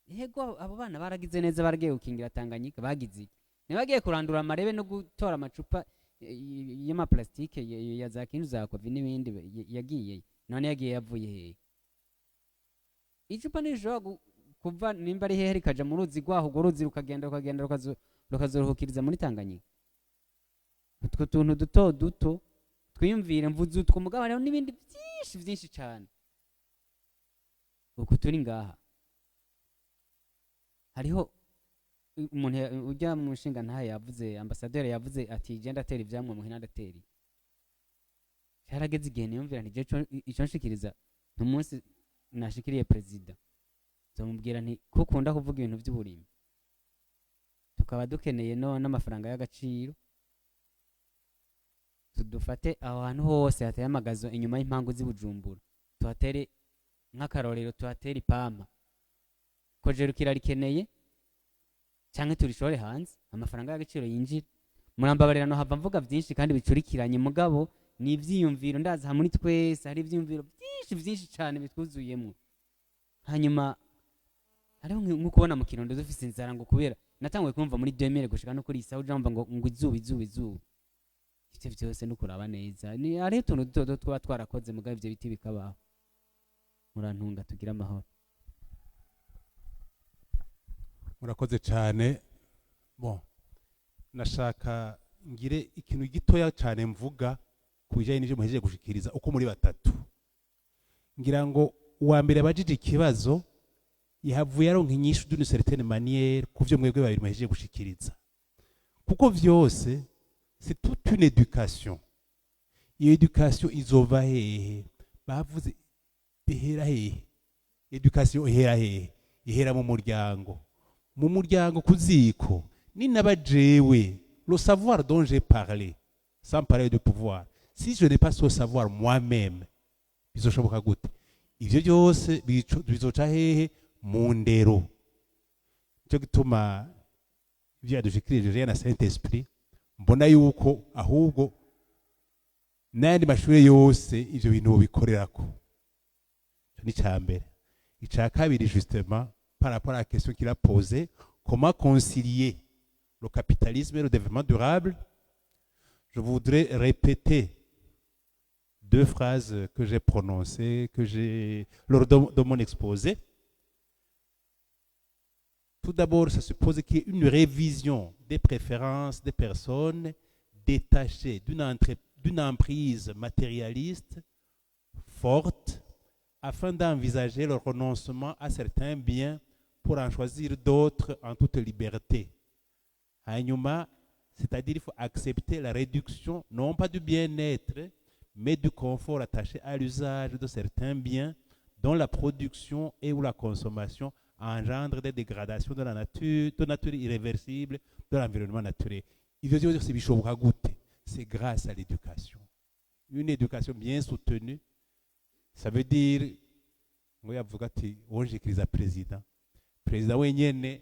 Yego abo bana baragize neza, baragiye gukingira Tanganyika, bagize iki? Nibagiye kurandura amarebe no gutora amacupa y'ama plastike ya za kintu za Covid n'ibindi yagiye, none yagiye yavuye hehe? Icupa nishobora kuva nimba ari hehe rikaja mu ruzi rwaho, urwo ruzi rukagenda rukazoruhukiriza muri Tanganyika. Utwo tuntu duto duto twiyumvire, mvuze utwo mugabo rero n'ibindi byinshi cyane. Uko turi ngaha hariho umuntu ujya mu nshinga ntahe yavuze, ambasaderi yavuze ati genda atera ivyamwe mu hinandateri. Yarageze igihe niyumvira nti ico nshikiriza n'umunsi nashikiriye president, nzomubwira nti ko ukunda kuvuga ibintu by'uburimi, tukaba dukeneye n'amafaranga y'agaciro, tudufate aho hantu hose hateye amagazo inyuma y'impangu z'Ibujumbura, tuhatere nk'akarorero, tuhatere ipampa, kojero kirarikeneye canke turishore hanze, amafaranga y'agaciro yinjira. Murambabarira no hava mvuga byinshi kandi bicurikiranye, mugabo ni ivyiyumviro ndaza ha muri twese hari ivyiyumviro byinshi cyane bitwuzuyemo. Hanyuma hariho nko kubona mu Kirundo dufise inzara ngo kubera natanguye kumva muri 2000 gushika no kuri isa ujamba ngo izuba. Ivyo byose no kuraba neza ni ari tuntu duto twa twarakoze, mugabo ivyo biti bikabaho. Murantunga tugira amahoro. Murakoze cyane. Bon, nashaka ngire ikintu gitoya cyane mvuga kubijanye n'ivyo muhejeje gushikiriza uko muri batatu. Ngira ngo uwa mbere abajije ikibazo yahavuye aronka inyishu d'une certaine manière kuvyo mwebwe babiri muhejeje gushikiriza, kuko vyose c'est toute une éducation. Iyo éducation izova hehe? Bavuze ihera hehe? Éducation ihera hehe? Ihera mu muryango. Mu muryango kuziko ni nabajewe le savoir dont j'ai parlé, sans parler de pouvoir. Si je n'ai pas ce savoir moi-même, bizoshoboka gute? ivyo byose bizoca hehe mu ndero. Cyo gituma ibyo yadushikirije na Saint Esprit mbona yuko ahubwo n'ayandi mashuri yose ivyo bintu bikorerako. Ni cyambere. Icya kabiri justement par rapport à la question qu'il a posée, comment concilier le capitalisme et le développement durable? Je voudrais répéter 2 phrases que j'ai prononcées, lors de mon exposé. Tout d'abord, ça suppose qu'il y ait une révision des préférences des personnes détachées d'une emprise matérialiste forte afin d'envisager le renoncement à certains biens pour en choisir d'autres en toute liberté. Hanyuma, c'est-à-dire qu'il faut accepter la réduction, non pas du bien-être, mais du confort attaché à l'usage de certains biens dont la production et ou la consommation engendre des dégradations de nature irréversible de l'environnement naturel. Il veut dire que c'est grâce à l'éducation. Une éducation bien soutenue, ça veut dire, ngo yavuga ati wonjikiriza president wenyene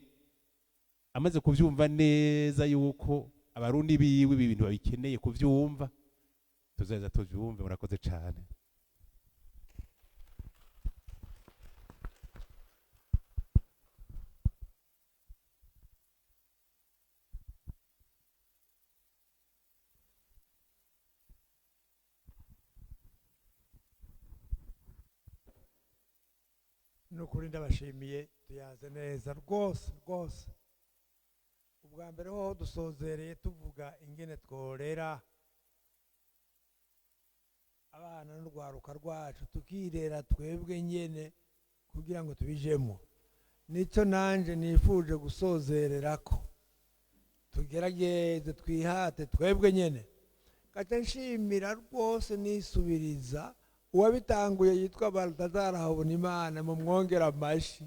amaze kuvyumva neza yuko abarundi biwe ibintu babikeneye kuvyumva, tuzaza tuvyumve. Murakoze cyane. Nukuri ndabashimiye, tuyaze neza rwose rwose. Ubwa mbere ho dusozereye tuvuga ingene tworera abana n'urwaruka rwacu, tukirera twebwe nyene kugira ngo tubijemo. Nicyo nanje nifuje gusozererako, tugerageze twihate twebwe nyene. Kaca nshimira rwose nisubiriza uwabitanguye yitwa Balthazar Habonimana, mu mwongera amashi.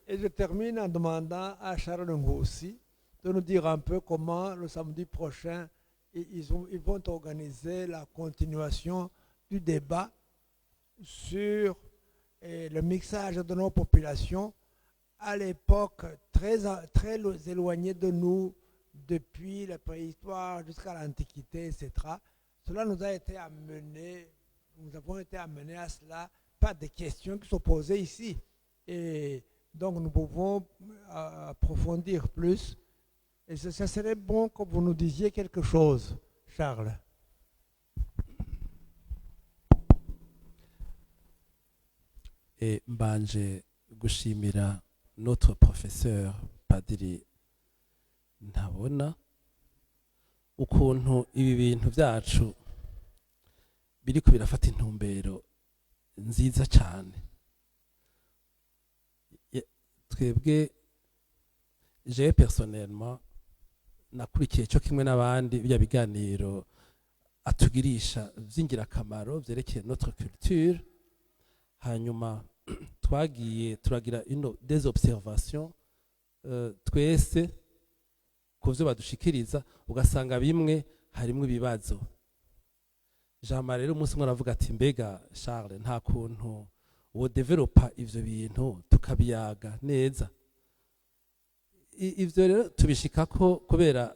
Et je termine en demandant à Charles Ngoussi de nous dire un peu comment le samedi prochain ils vont organiser la continuation du débat sur le mixage de nos populations à l'époque très éloignée de nous, depuis la préhistoire jusqu'à l'Antiquité, etc. Cela nous a été amené, nous avons été amenés à cela par des questions qui sont posées ici. Et donc nous pouvons approfondir plus. Et ça serait bon que vous nous disiez quelque chose, Charles. Et mbanje gushimira notre professeur Padiri Ntabona ukuntu ibi bintu byacu biriko birafata intumbero nziza cyane. Twebwe je personnellement nakurikiye cyo kimwe n'abandi bya biganiro atugirisha by'ingirakamaro byerekeye notre culture. Hanyuma twagiye turagira des observations twese kuvyo badushikiriza, ugasanga bimwe harimo ibibazo. Jean-Marie rero umunsi umwe aravuga ati mbega Charles, nta kuntu wo developa ivyo bintu tukabiyaga neza. Ivyo rero tubishikako kubera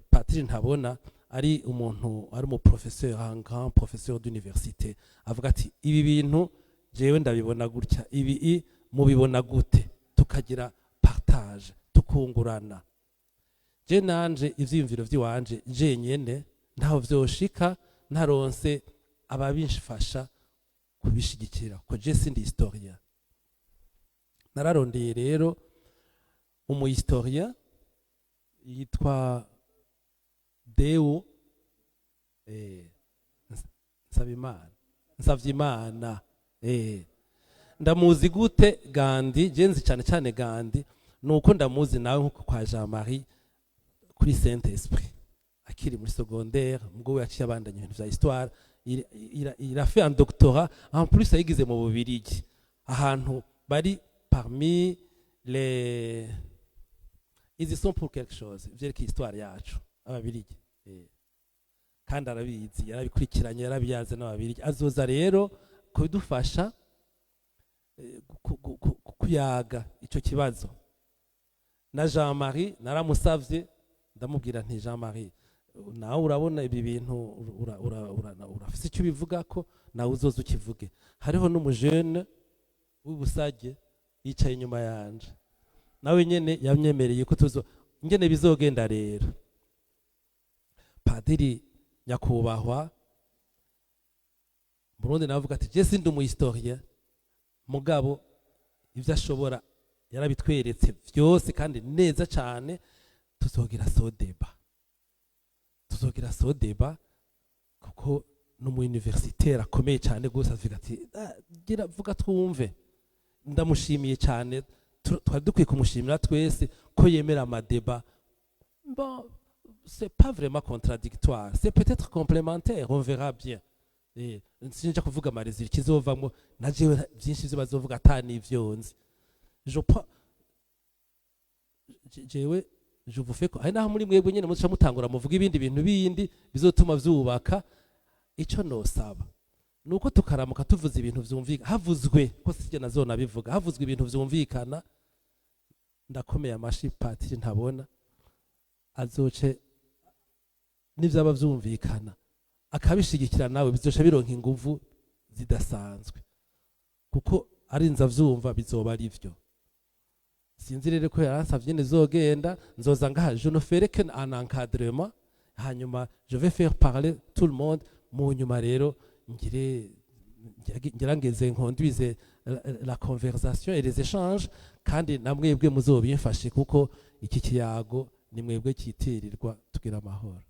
Patiri Ntabona ari umuntu, ari mu professeur, un grand professeur d'université, avuga ati ibi bintu jewe ndabibona gutya, ibi mubibona gute, tukagira partage, tukungurana. Je nanje ivyiyumviro vyiwanje jenyene ntaho vyoshika ntaronse ababinshifasha kubishigikira, ko je sindi historien. Nararondeye rero umu historien yitwa Deo Nsavyimana. Ndamuzi gute Gandhi? Jenzi cyane cyane Gandhi nuko ndamuzi nawe nkuko kwa Jean-Marie kuri Saint Esprit akiri muri secondaire, mugabo yaciye abandanya ibintu vya histoire. Il a fait un doctorat en plus, ayigize mu Bubirigi, ahantu bari parmi les, ils y sont pour quelque chose vyerekeye histoire yacu Ababirigi. kandi arabizi yarabikurikiranye yarabiyaze n'ababirigi azoza rero kudufasha kuyaga icyo kibazo na Jean Marie naramusavye ndamubwira nti Jean Marie nawe urabona ibi bintu urafise icyo bivuga ko nawe uzoza ukivuge hariho n'umujene w'Ibusage yicaye inyuma yanje nawe nyene yamyemereye ko tuzo ngene bizogenda rero padiri nyakubahwa Burundi navuga ati je sindi umuhistorien mugabo ivyo ashobora yarabitweretse vyose kandi neza cyane tuzogira so deba kuko n'umu universitaire akomeye cyane gose avuga ati gira vuga twumve ndamushimiye cyane twari dukwiye kumushimira twese ko yemera amadeba bon c'est pas vraiment contradictoire c'est peut-être complémentaire on verra bien sinja kuvuga amarezili kizovamwo na jewe byinshi byo bazovuga atani ivyonzi jewe je vous fais ko ari naho muri mwebwe nyene muca mutangura muvuga ibindi bintu bindi bizotuma vyubaka ico nosaba nuko tukaramuka tuvuze ibintu vyumvikana havuzwe ko sije nazona bivuga havuzwe ibintu vyumvikana ndakomeye amashi patiri ntabona azoce n'ivyaba vyumvikana akabishigikira nawe bizoca bironka inguvu zidasanzwe kuko ari nzavyumva bizoba ari vyo sinzi rero ko yaransavye nizogenda nzoza ngaha je ne ferai qu'un encadrement hanyuma je vais faire parler tout le monde mu nyuma rero ngirangeze nkonduize la conversation et les échanges kandi namwebwe muzobimfashe kuko iki kiyago ni mwebwe kitirirwa tugira amahoro